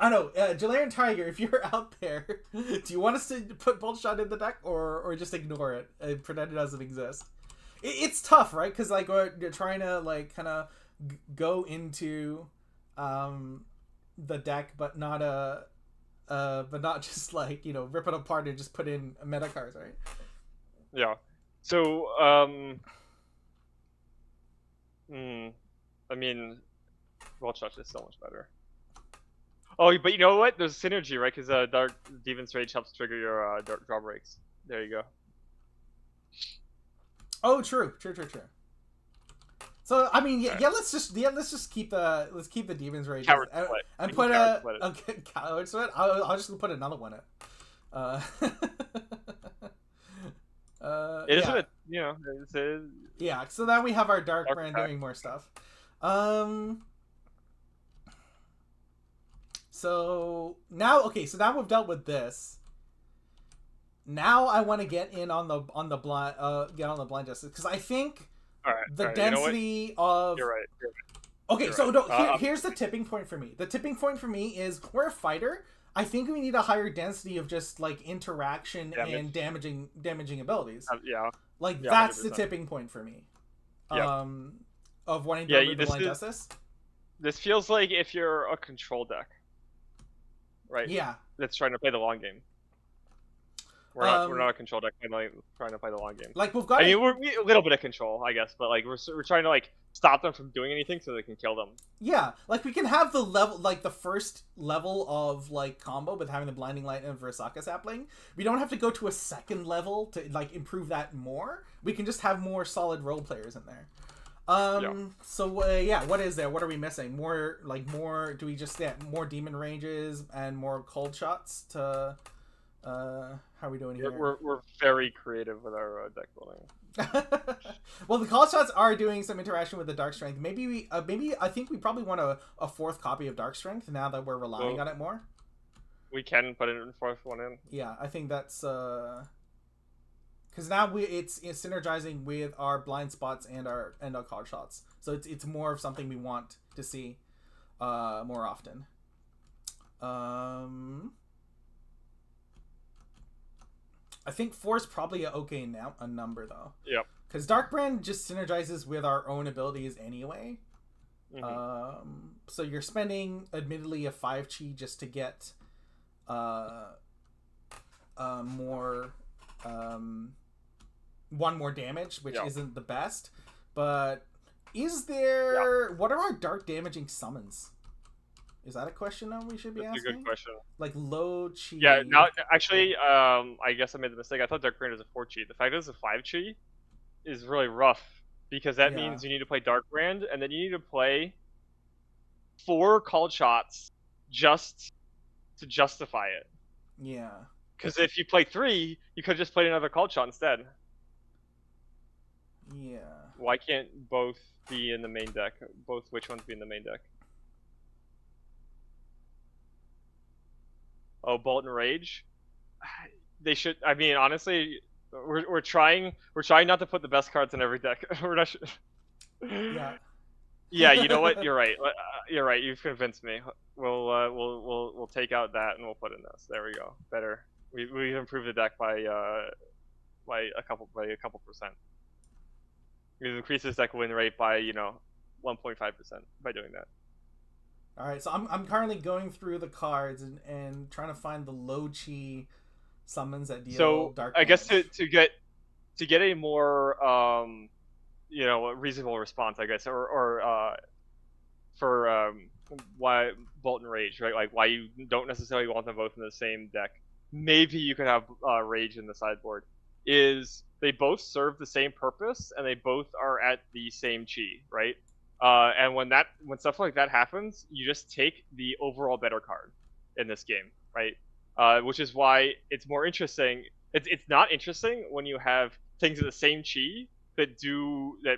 Speaker 1: I don't know, JaeTiger's Tiger, if you're out there, do you want us to put Bolt Shot in the deck or just ignore it and pretend it doesn't exist? It's tough, right? Because like we're trying to like kind of go into the deck, but not just like rip it apart and just put in meta cards, right?
Speaker 2: Yeah. So I mean, Bolt Shot is so much better. Oh, but you know what? There's synergy, right? Because Dark Demon's Rage helps trigger your draw breaks. There you go.
Speaker 1: Oh, true. So I mean, let's just keep the Demon's Rage and put Coward Sweat. I'll just put another one in.
Speaker 2: It isn't.
Speaker 1: Yeah. So now we have our Dark Brand doing more stuff. So now we've dealt with this. Now I want to get in on the Blind Justice, because I think the density of.
Speaker 2: You're right.
Speaker 1: Okay, here's the tipping point for me. The tipping point for me is we're a fighter. I think we need a higher density of just like interaction and damaging abilities. That's 100%. The tipping point for me. Of wanting to remove the Blind Justice.
Speaker 2: This feels like if you're a control deck. Right.
Speaker 1: Yeah.
Speaker 2: That's trying to play the long game. We're not a control deck. We're like trying to play the long game.
Speaker 1: Like we've got.
Speaker 2: I mean, we're a little bit of control, I guess, but like we're trying to like stop them from doing anything so they can kill them.
Speaker 1: Yeah, like we can have the level, like the first level of like combo with having the blinding light and Virasaka sapling. We don't have to go to a second level to like improve that more. We can just have more solid role players in there. So yeah, what is there? What are we missing? More do we just get more demon ranges and more cold shots to how are we doing here?
Speaker 2: We're very creative with our deck building.
Speaker 1: Well, the cold shots are doing some interaction with the dark strength. Maybe I think we probably want a fourth copy of dark strength now that we're relying on it more.
Speaker 2: We can put it in fourth one in.
Speaker 1: Yeah, I think that's because now it's synergizing with our blind spots and our card shots, so it's more of something we want to see more often. I think 4 is probably a number though.
Speaker 2: Yep.
Speaker 1: Because Dark Brand just synergizes with our own abilities anyway.
Speaker 2: Mm-hmm.
Speaker 1: So you're spending admittedly a 5 chi just to get more one more damage, which isn't the best. But is there what are our dark damaging summons? Is that a question that we should be asking?
Speaker 2: That's a good question.
Speaker 1: Like low chi.
Speaker 2: Yeah, now actually, I guess I made the mistake. I thought Dark Brand is a 4 chi. The fact that it's a 5 chi is really rough because that means you need to play Dark Brand and then you need to play 4 called shots just to justify it.
Speaker 1: Yeah.
Speaker 2: Because if you play 3, you could have just played another called shot instead.
Speaker 1: Yeah.
Speaker 2: Why can't both be in the main deck? Which ones be in the main deck? Oh, Bolt and Rage. They should. I mean, honestly, we're trying not to put the best cards in every deck. We're not.
Speaker 1: Yeah.
Speaker 2: Yeah, you know what? You're right. You're right. You've convinced me. We'll take out that and we'll put in this. There we go. Better. We've improved the deck by a couple percent. We've increased this deck win rate by 1.5% by doing that.
Speaker 1: All right, so I'm currently going through the cards and trying to find the low chi summons that deal dark damage.
Speaker 2: I guess to get a more reasonable response, I guess, or for why Bolt and Rage, right? Like why you don't necessarily want them both in the same deck. Maybe you could have Rage in the sideboard. Is they both serve the same purpose and they both are at the same chi, right? And when stuff like that happens, you just take the overall better card in this game, right? Which is why it's more interesting. It's not interesting when you have things of the same chi that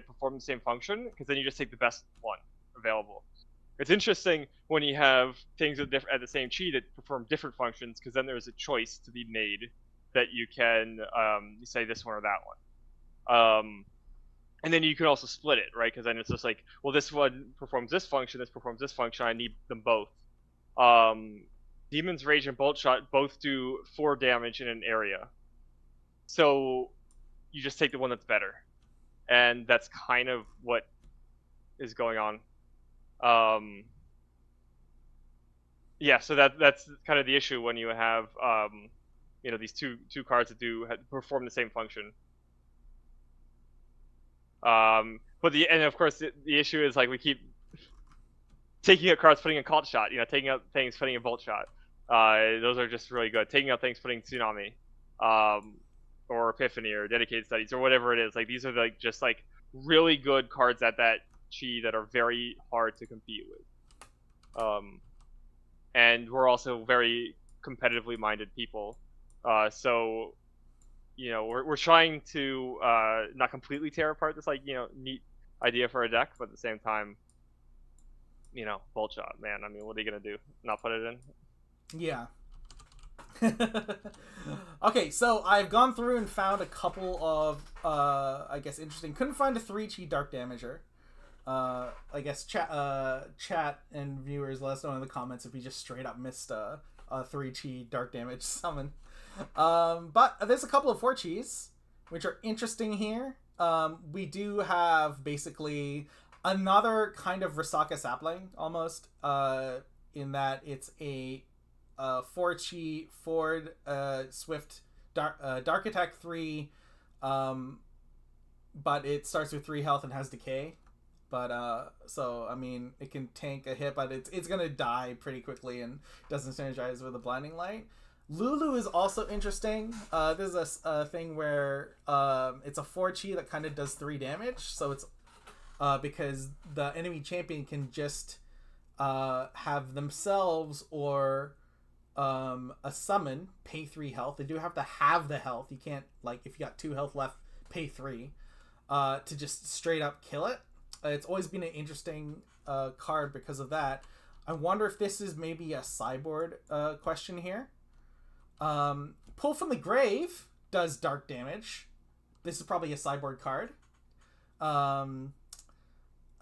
Speaker 2: perform the same function, because then you just take the best one available. It's interesting when you have things at the same chi that perform different functions, because then there's a choice to be made that you can say this one or that one. And then you can also split it, right? Because then it's just like, well, this one performs this function, this performs this function, I need them both. Demon's Rage and Bolt Shot both do 4 damage in an area. So you just take the one that's better. And that's kind of what is going on. Yeah, so that's kind of the issue when you have these two cards that perform the same function. And of course the issue is like we keep taking out cards, putting in Cult Shot, taking out things, putting in Bolt Shot. Those are just really good. Taking out things, putting Tsunami, or Epiphany, or Dedicated Studies, or whatever it is. Like these are just really good cards at that chi that are very hard to compete with. And we're also very competitively minded people, so. We're trying to not completely tear apart this neat idea for a deck, but at the same time, Bolt Shot, man. I mean, what are you gonna do? Not put it in?
Speaker 1: Yeah. Okay, so I've gone through and found a couple of I guess interesting. Couldn't find a 3 chi dark damager. I guess chat and viewers let us know in the comments if we just straight up missed a 3 chi dark damage summon. But there's a couple of 4 chis which are interesting here. We do have basically another kind of Rasaka sapling almost, in that it's a 4 chi forward swift dark attack 3, but it starts with 3 health and has decay. But so I mean, it can tank a hit, but it's gonna die pretty quickly and doesn't synergize with a blinding light. Lulu is also interesting. This is a thing where it's a 4-chi that kind of does 3 damage. So it's because the enemy champion can just have themselves or a summon pay 3 health. They do have to have the health. You can't, like, if you got 2 health left, pay 3 to just straight up kill it. It's always been an interesting card because of that. I wonder if this is maybe a sideboard question here. Pull from the Grave does dark damage. This is probably a sideboard card. But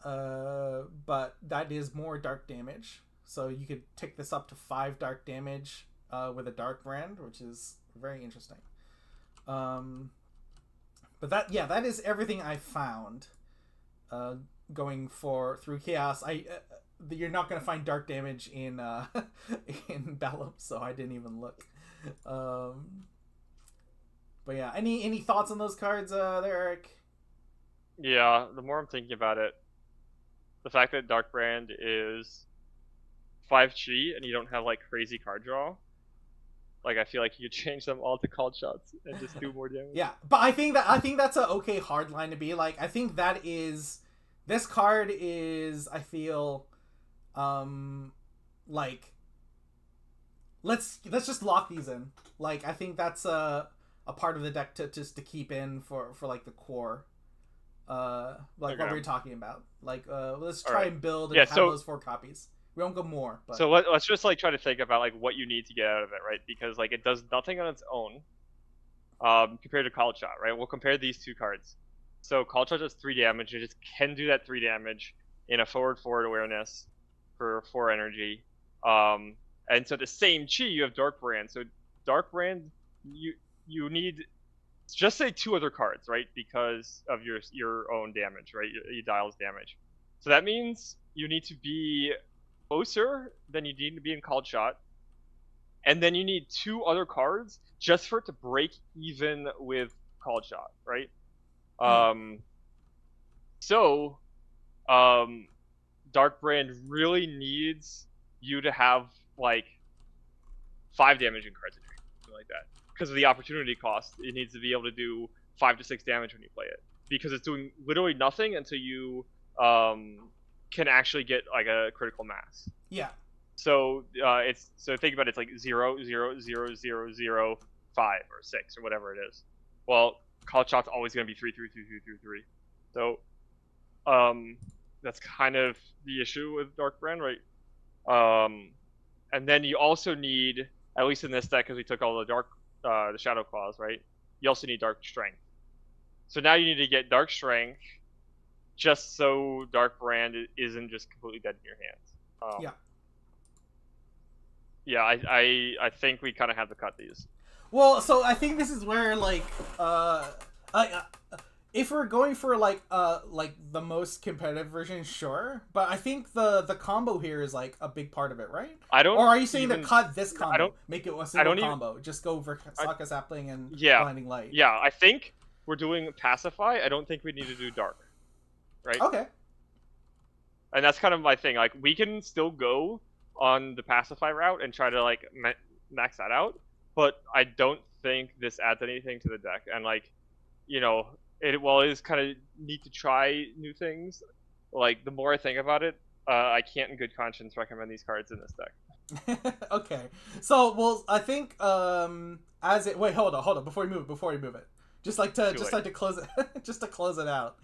Speaker 1: that is more dark damage. So you could tick this up to 5 dark damage with a dark brand, which is very interesting. But that is everything I found. Going through chaos. You're not gonna find dark damage in in Bellum, so I didn't even look. But yeah, any thoughts on those cards there, Eric?
Speaker 2: Yeah, the more I'm thinking about it, the fact that Dark Brand is 5 chi and you don't have like crazy card draw, like I feel like you could change them all to called shots and just do more damage.
Speaker 1: Yeah, but I think that's a okay hard line to be. Like, I think that is, this card is, I feel, like, let's just lock these in. Like, I think that's a part of the deck to keep in for like the core. Like okay. What we were talking about. Like, let's try and build and have those 4 copies. We won't go more. But...
Speaker 2: So let's just like try to think about like what you need to get out of it, right? Because like it does nothing on its own, compared to Called Shot, right? We'll compare these 2 cards. So Called Shot does 3 damage. It just can do that 3 damage in a forward awareness for 4 energy. And so the same chi, you have Dark Brand. So Dark Brand, you need just say 2 other cards, right? Because of your own damage, right? Yedaiel's damage. So that means you need to be closer than you need to be in Called Shot. And then you need 2 other cards just for it to break even with Called Shot, right? Dark Brand really needs you to have like 5 damaging cards in your hand, something like that. Because of the opportunity cost, it needs to be able to do 5 to 6 damage when you play it. Because it's doing literally nothing until you can actually get like a critical mass.
Speaker 1: Yeah.
Speaker 2: So think about it, it's like 0, 0, 0, 0, 0, 5 or 6 or whatever it is. Well, Called Shot's always going to be 3, 3, 3, 3, 3, 3. So that's kind of the issue with Dark Brand, right? And then you also need, at least in this deck, because we took all the Shadow Claws, right? You also need Dark Strength. So now you need to get Dark Strength, just so Dark Brand isn't just completely dead in your hands.
Speaker 1: Yeah.
Speaker 2: Yeah, I think we kind of have to cut these.
Speaker 1: Well, so I think this is where like if we're going for like the most competitive version, sure. But I think the combo here is like a big part of it, right? Or are you saying to cut this combo, make it a single combo, just go for Saka Sapling and Blinding Light?
Speaker 2: Yeah, I think we're doing Pacify. I don't think we need to do Dark, right?
Speaker 1: Okay.
Speaker 2: And that's kind of my thing. Like, we can still go on the Pacify route and try to like max that out, but I don't think this adds anything to the deck. And like, you know, it is kind of neat to try new things. Like, the more I think about it, I can't in good conscience recommend these cards in this deck.
Speaker 1: Okay, so well, I think wait, hold on before you move it, just to close it just to close it out.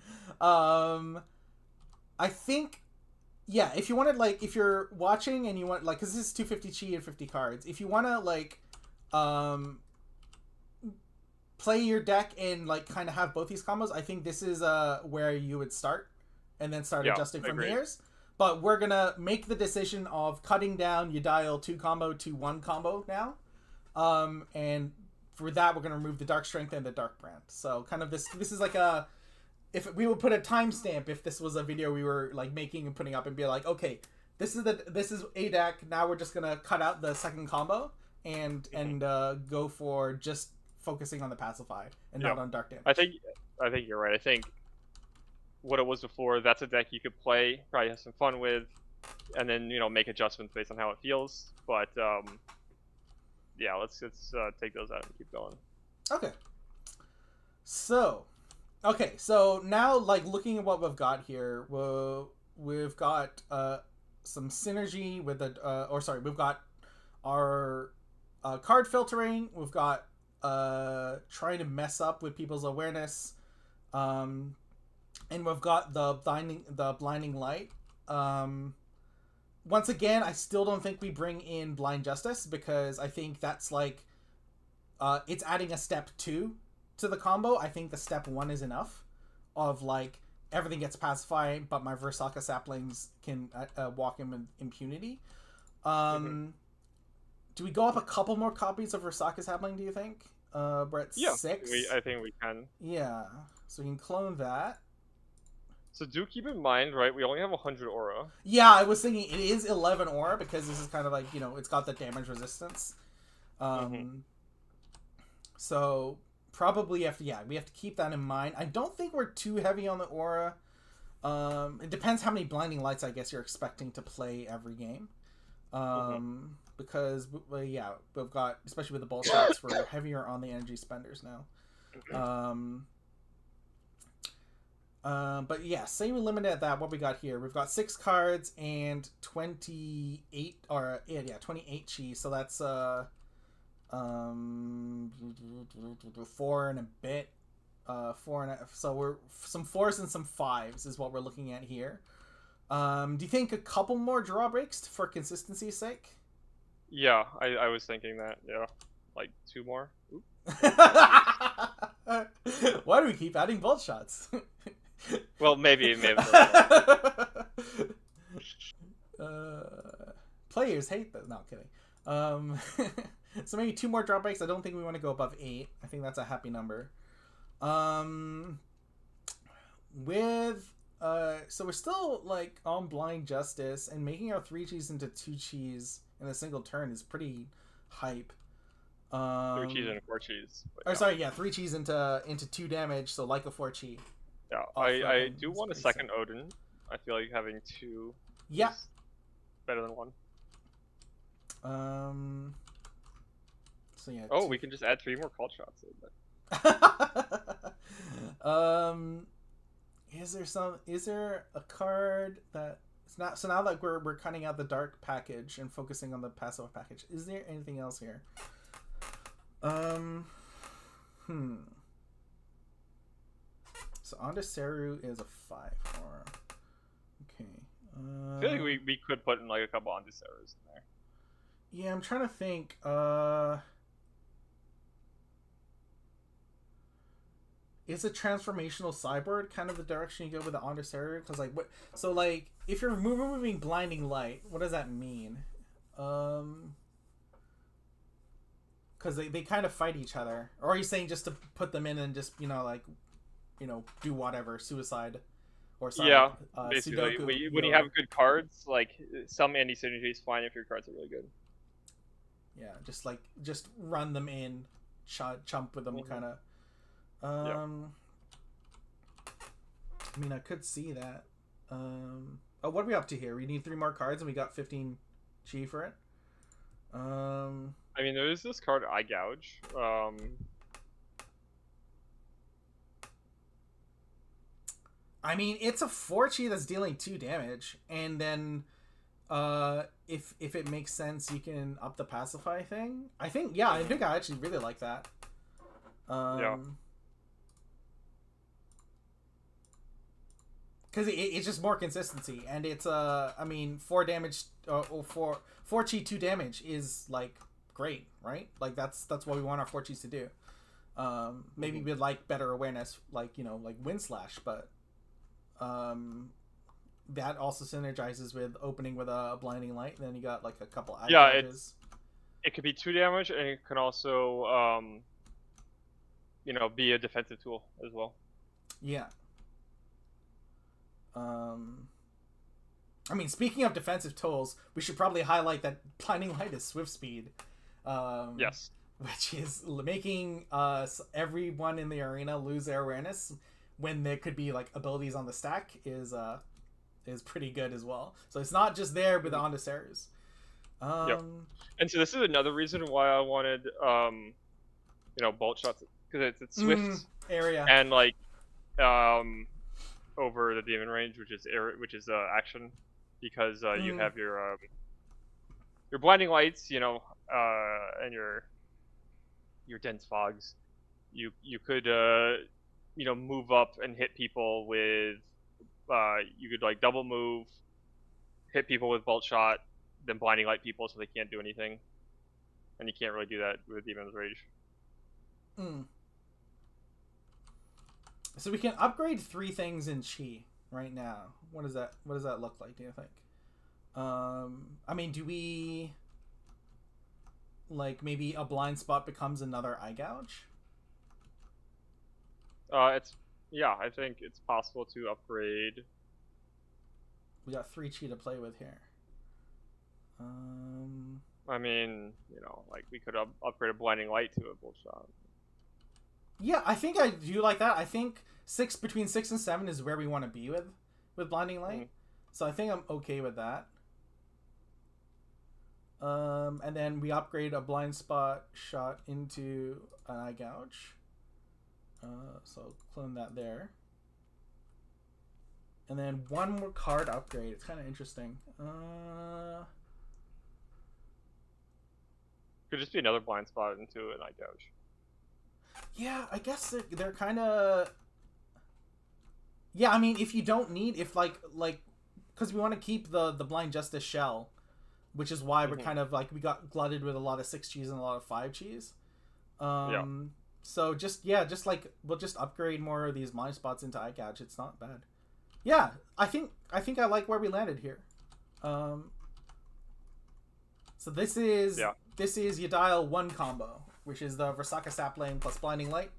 Speaker 1: I think, yeah, if you want to, like, if you're watching and you want, like, because this is 250 chi and 50 cards, if you want to like play your deck and like kind of have both these combos, I think this is where you would start and then start adjusting from here. But we're gonna make the decision of cutting down Yedaiel 2 combo to 1 combo now, and for that we're gonna remove the Dark Strength and the Dark Brand. So kind of this is like a, if we would put a timestamp, if this was a video we were like making and putting up and be like, okay, this is a deck, now we're just gonna cut out the second combo and go for just focusing on the pacify and
Speaker 2: Yeah.
Speaker 1: not on dark damage.
Speaker 2: I think you're right. I think what it was before, that's a deck you could play, probably have some fun with, and then make adjustments based on how it feels. But yeah, let's take those out and keep going.
Speaker 1: Okay. So now like looking at what we've got here, we've got some synergy with we've got our card filtering. We've got trying to mess up with people's awareness, and we've got the blinding light. Once again, I still don't think we bring in blind justice because I think that's like it's adding a step 2 to the combo. I think the step 1 is enough of like everything gets pacified, but my Versaka saplings can walk in with impunity. Do we go up a couple more copies of Versaka sapling, do you think? We're at 6.
Speaker 2: I think we can.
Speaker 1: Yeah, so we can clone that.
Speaker 2: So do keep in mind, right, we only have 100 aura.
Speaker 1: Yeah, I was thinking it is 11 aura because this is kind of like, it's got the damage resistance. So probably we have to keep that in mind. I don't think we're too heavy on the aura. It depends how many blinding lights I guess you're expecting to play every game. Because we've got, especially with the bolt shots, we're heavier on the energy spenders now. But yeah, say we limit it at that. What we got here, we've got 6 cards and 28 chi. So that's 4 and a bit. 4 and a, so we're some 4s and some 5s is what we're looking at here. Do you think a couple more draw breaks for consistency's sake?
Speaker 2: Yeah, I was thinking that. Yeah, like 2 more.
Speaker 1: Why do we keep adding bolt shots?
Speaker 2: Well, maybe.
Speaker 1: Players hate that. No, I'm kidding. So maybe 2 more drop breaks. I don't think we want to go above 8. I think that's a happy number. So we're still like on blind justice, and making our 3 cheese into 2 cheese in a single turn is pretty hype.
Speaker 2: 3 cheese and 4 cheese.
Speaker 1: Sorry, 3 cheese into 2 damage, so like a 4 chi.
Speaker 2: Yeah, I do want a second sick. Odin. I feel like having 2 is better than 1.
Speaker 1: So yeah.
Speaker 2: Oh, we can just add 3 more call shots.
Speaker 1: Is there a card that it's not? So now that we're cutting out the dark package and focusing on the passive package, is there anything else here? So Ondaseru is a 5 aura. Okay.
Speaker 2: I feel like we could put in like a couple Ondaserus in there.
Speaker 1: Yeah, I'm trying to think. Is a transformational cyborg kind of the direction you go with the Ondaseru? Because like what? So like if you're removing blinding light, what does that mean? Because they kind of fight each other. Or are you saying just to put them in and just do whatever, suicide, or something?
Speaker 2: Yeah, basically. When you have good cards, like some anti synergy is fine if your cards are really good.
Speaker 1: Yeah, just run them in, chump with them, kind of. I mean, I could see that. What are we up to here? We need 3 more cards, and we got 15 chi for it.
Speaker 2: I mean, there is this card, Eye Gouge.
Speaker 1: I mean, it's a 4 chi that's dealing 2 damage, and then if it makes sense, you can up the pacify thing. I think I actually really like that. Because it's just more consistency, and it's 4 damage, 4 chi 2 damage is like great, right? Like that's what we want our 4 chis to do. Maybe we'd like better awareness, like Wind Slash, but that also synergizes with opening with a blinding light. And then you got like a couple eye gouges.
Speaker 2: It could be 2 damage, and it can also be a defensive tool as well.
Speaker 1: Yeah. I mean, speaking of defensive tools, we should probably highlight that blinding light is swift speed.
Speaker 2: Yes.
Speaker 1: which is making everyone in the arena lose their awareness when there could be like abilities on the stack is pretty good as well. So it's not just there with the Ondaseras.
Speaker 2: Yep. And so this is another reason why I wanted bolt shots, because it's swift
Speaker 1: area
Speaker 2: and like over the demon range, which is action, because you have your blinding lights, and your dense fogs. You could move up and hit people with you could like double move, hit people with bolt shot, then blinding light people so they can't do anything, and you can't really do that with Demon's Rage.
Speaker 1: So we can upgrade 3 things in Chi right now. What does that look like, do you think? I mean, do we like maybe a blind spot becomes another eye gouge?
Speaker 2: I think it's possible to upgrade.
Speaker 1: We got 3 Chi to play with here.
Speaker 2: I mean, like we could upgrade a blinding light to a bolt shot.
Speaker 1: Yeah, I think I do like that. I think between 6 and 7 is where we want to be with blinding light. So I think I'm okay with that. And then we upgrade a blind spot shot into an eye gouge. So clone that there. And then 1 more card upgrade. It's kind of interesting.
Speaker 2: Could just be another blind spot into an eye gouge.
Speaker 1: Yeah, I guess they're kind of... Yeah, I mean, if you don't need... If, like... Because we want to keep the Blind Justice shell, which is why we're kind of, like, we got glutted with a lot of 6 Chis and a lot of 5 Chis. So, like, we'll just upgrade more of these blind spots into eye gouge. It's not bad. Yeah, I think I like where we landed here. So this is Yedaiel 1 combo, which is the Versaka Sapling plus Blinding Light.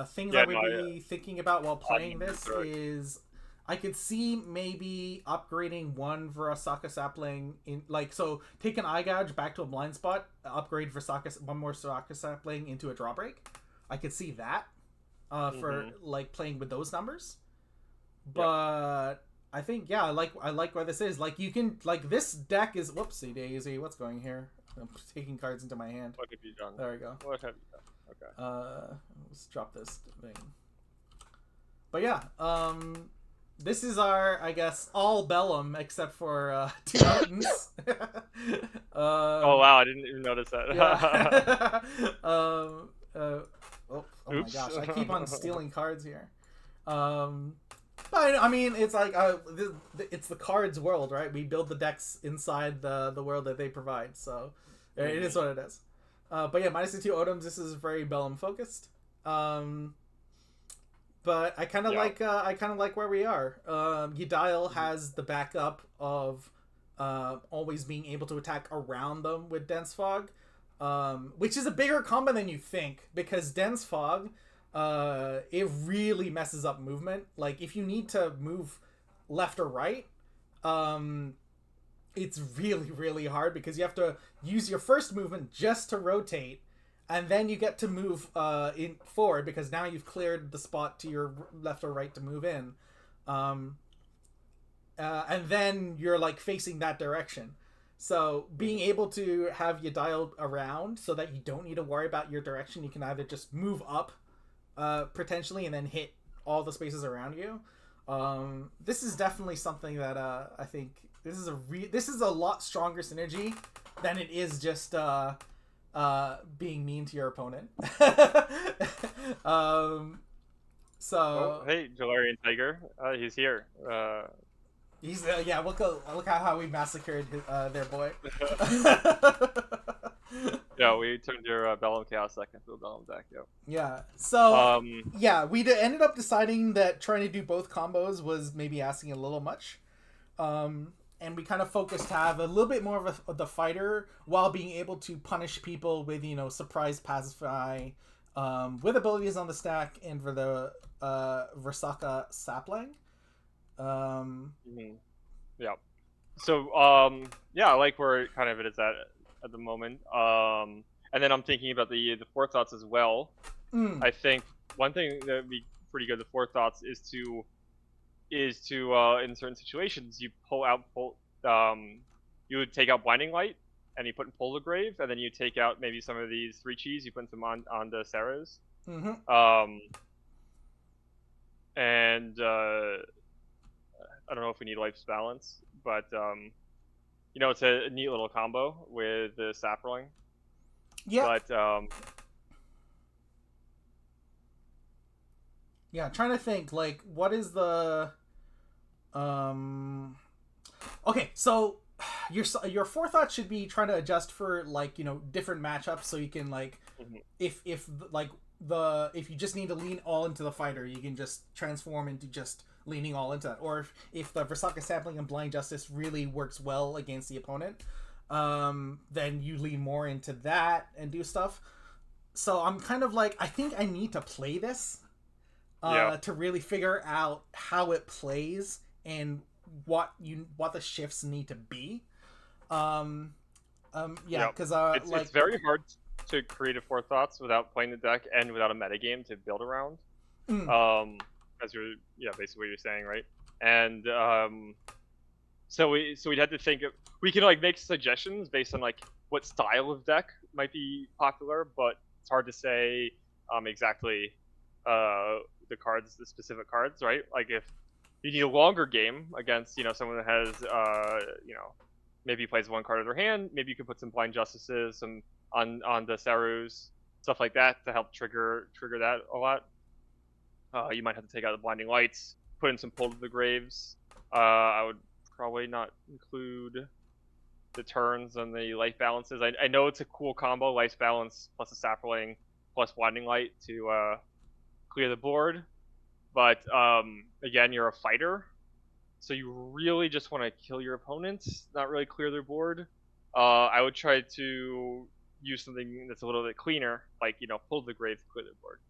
Speaker 1: Things I would be thinking about while playing this is I could see maybe upgrading 1 Versaka Sapling in, like, so take an eye gouge back to a blind spot, upgrade 1 more Versaka Sapling into a drawbreak. I could see that for like playing with those numbers. But I think I like where this is. Like, you can, like, this deck is, whoopsie daisy, what's going here? I'm taking cards into my hand.
Speaker 2: What have you done?
Speaker 1: There we go.
Speaker 2: What have you done? Okay.
Speaker 1: Let's drop this thing. But yeah, this is our, I guess, all Bellum except for 2 Mountains.
Speaker 2: Oh wow, I didn't even notice that.
Speaker 1: Yeah. Oh my gosh, I keep on stealing cards here. But I mean, it's like it's the cards world, right? We build the decks inside the world that they provide, so it is what it is. But yeah, minus the 2 Odoms. This is very Bellum focused. But I kind of like where we are. Yedaiel has the backup of always being able to attack around them with Dense Fog, which is a bigger combo than you think, because Dense Fog, it really messes up movement. Like, if you need to move left or right, it's really, really hard, because you have to use your first movement just to rotate, and then you get to move in forward, because now you've cleared the spot to your left or right to move in. And then you're, like, facing that direction. So being able to have Yedaiel around so that you don't need to worry about your direction, you can either just move up potentially and then hit all the spaces around you. This is definitely something that I think this is a lot stronger synergy than it is just being mean to your opponent. So
Speaker 2: hey, Jalarian Tiger, he's here.
Speaker 1: He's yeah. Look at how we massacred their boy.
Speaker 2: Yeah, we turned your Bellum Chaos deck into a Bellum deck. Yep.
Speaker 1: Yeah. So yeah, we ended up deciding that trying to do both combos was maybe asking a little much, and we kind of focused to have a little bit more of the fighter while being able to punish people with, you know, surprise pacify, with abilities on the stack, and for the Versaka Sapling.
Speaker 2: Yeah. yeah, I like where it kind of it is at the moment. And then I'm thinking about the forethoughts as well.
Speaker 1: Mm.
Speaker 2: I think one thing that would be pretty good, the forethoughts, is to in certain situations you you would take out blinding light and you put in pull the grave, and then you take out maybe some of these 3 Chis, you put them on the Sarahs.
Speaker 1: Mm-hmm.
Speaker 2: And I don't know if we need life's balance, but it's a neat little combo with the saffron.
Speaker 1: Yeah.
Speaker 2: But
Speaker 1: Yeah, I'm trying to think, like, what is the okay, so your forethought should be trying to adjust for, like, different matchups, so you can, like,
Speaker 2: mhm.
Speaker 1: if like if you just need to lean all into the fighter, you can just transform into just leaning all into that. Or if the Versaka sampling and blind justice really works well against the opponent, then you lean more into that and do stuff. So I'm kind of like, I think I need to play this
Speaker 2: Yeah,
Speaker 1: to really figure out how it plays and what the shifts need to be. Um, yeah,
Speaker 2: yeah.
Speaker 1: because
Speaker 2: It's very hard to create a forethoughts without playing the deck and without a metagame to build around.
Speaker 1: mm,
Speaker 2: As basically what you're saying, right? And so we'd have to think of, we can like make suggestions based on like what style of deck might be popular, but it's hard to say exactly the specific cards, right? Like if you need a longer game against someone that has maybe plays one card of their hand, maybe you could put some blind justices, some on the Sarus, stuff like that to help trigger that a lot. You might have to take out the blinding lights, put in some pull to the graves. I would probably not include the turns and the life balances. I know it's a cool combo, life balance plus a sapling plus blinding light to clear the board. But again, you're a fighter, so you really just want to kill your opponents, not really clear their board. I would try to use something that's a little bit cleaner, like pull the grave to clear the board.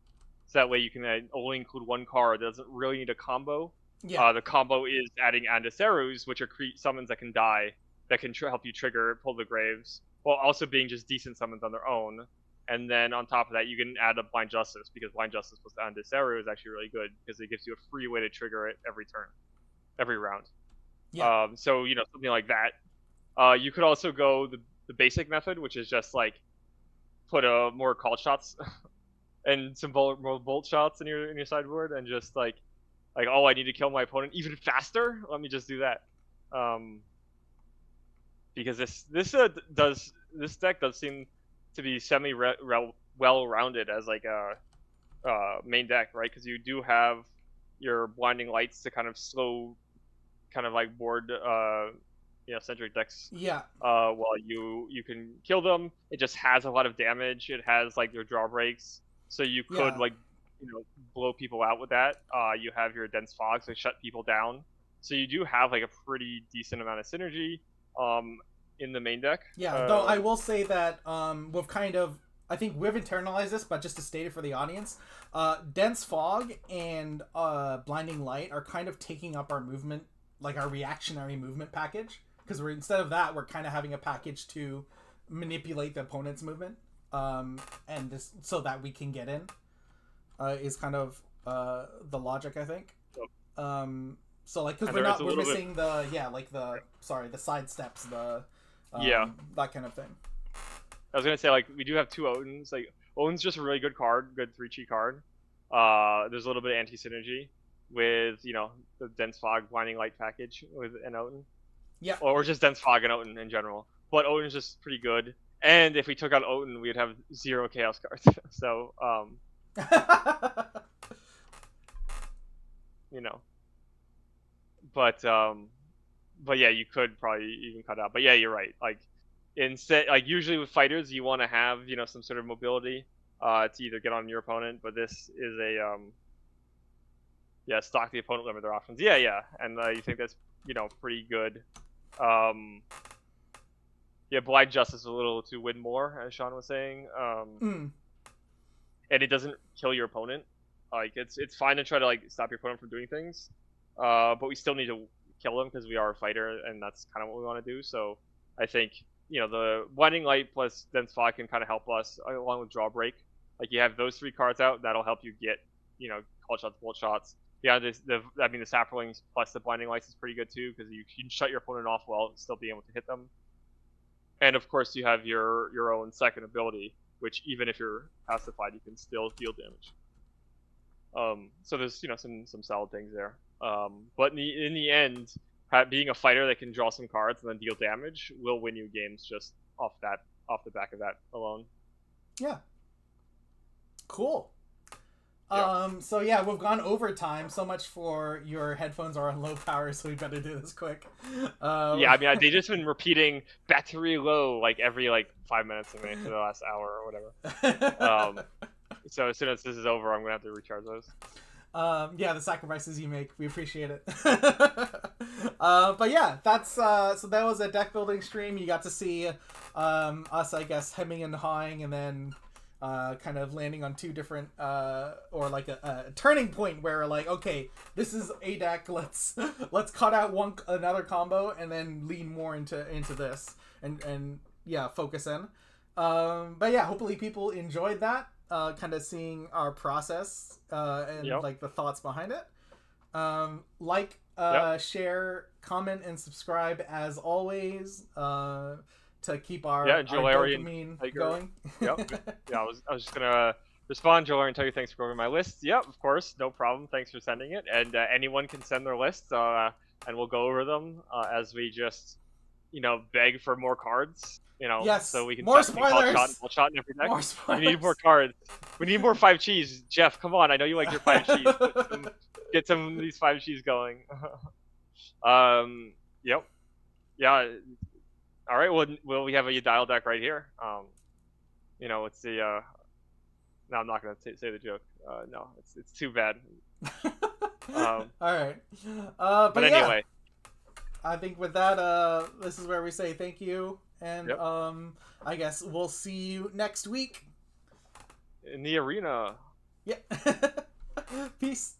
Speaker 2: So that way you can only include one card that doesn't really need a combo.
Speaker 1: yeah,
Speaker 2: The combo is adding Andacerus, which are summons that can die, that can help you trigger pull the graves, while also being just decent summons on their own. And then on top of that, you can add a Blind Justice, because Blind Justice plus Andaceru is actually really good, because it gives you a free way to trigger it every turn, every round.
Speaker 1: yeah,
Speaker 2: So something like that. You could also go the basic method, which is just like put more call shots and some more bolt shots in your sideboard, and just like oh, I need to kill my opponent even faster. Let me just do that. Because this deck does seem to be semi well rounded as like a main deck, right? Because you do have your blinding lights to kind of slow, kind of like board centric decks.
Speaker 1: yeah,
Speaker 2: While you can kill them, it just has a lot of damage. It has like your draw breaks, so you could
Speaker 1: yeah,
Speaker 2: like blow people out with that. You have your dense fog, so shut people down. So you do have like a pretty decent amount of synergy in the main deck.
Speaker 1: yeah. Though I will say that we've kind of, I think we've internalized this, but just to state it for the audience, dense fog and blinding light are kind of taking up our movement, like our reactionary movement package, because we're, instead of that, we're kind of having a package to manipulate the opponent's movement, and just so that we can get in, is kind of the logic, I think. So like, because we're missing the the side steps, the
Speaker 2: Yeah,
Speaker 1: that kind of thing.
Speaker 2: I was gonna say, like, we do have two Odins. Like, Odin's just a really good card, good 3-chi card. There's a little bit of anti synergy with the dense fog blinding light package with an Odin.
Speaker 1: Yeah.
Speaker 2: Or just dense fog and Odin in general. But Odin's just pretty good. And if we took out Odin, we'd have 0 chaos cards. So you know. But yeah, you could probably even cut out. But yeah, you're right. Like, instead, like, usually with fighters, you want to have some sort of mobility to either get on your opponent. But this is a stock the opponent, limit their options. Yeah, and you think that's pretty good. Yeah, blind justice a little to win more, as Sean was saying. And it doesn't kill your opponent. Like, it's fine to try to like stop your opponent from doing things, but we still need to kill them because we are a fighter, and that's kind of what we want to do. So I think the Blinding Light plus Dense Fog can kind of help us along with Drawbreak. Like you have those 3 cards out, that'll help you get call shots, bolt shots. Yeah, the Saplings plus the Blinding Lights is pretty good too because you can shut your opponent off while still being able to hit them. And of course, you have your own second ability, which even if you're pacified, you can still deal damage. So there's some solid things there. But in the end, being a fighter that can draw some cards and then deal damage will win you games just off the back of that alone.
Speaker 1: Yeah. Cool.
Speaker 2: Yep.
Speaker 1: So yeah, we've gone over time. So much for your headphones are on low power, so we better do this quick.
Speaker 2: Yeah, I mean, they just been repeating battery low like every 5 minutes to me for the last hour or whatever. So as soon as this is over, I'm gonna have to recharge those.
Speaker 1: Yeah, the sacrifices you make, we appreciate it. But yeah, that's so that was a deck building stream. You got to see us, I guess, hemming and hawing, and then kind of landing on 2 different or like a turning point where okay, this is a deck, let's cut out another combo and then lean more into this and yeah, focus in. But yeah, hopefully people enjoyed that, kind of seeing our process and the thoughts behind it. Share, comment, and subscribe as always, to keep our dopamine going.
Speaker 2: Yep. Yeah, I was just gonna respond, Joel, and tell you thanks for going over my list. Yep, of course, no problem. Thanks for sending it, and anyone can send their lists, and we'll go over them as we just beg for more cards.
Speaker 1: Yes,
Speaker 2: so we can
Speaker 1: more spoilers.
Speaker 2: Call shot in every deck.
Speaker 1: More spoilers.
Speaker 2: We need more cards. We need more 5 cheese. Jeff, come on! I know you like your 5 cheese. Get some of these 5 cheese going. Yep. Yeah. All right. Well, we have a Yedaiel deck right here. It's the. No, I'm not gonna say the joke. No, it's too bad.
Speaker 1: All right. But
Speaker 2: anyway,
Speaker 1: I think with that, this is where we say thank you, and I guess we'll see you next week
Speaker 2: in the arena.
Speaker 1: Yeah. Peace.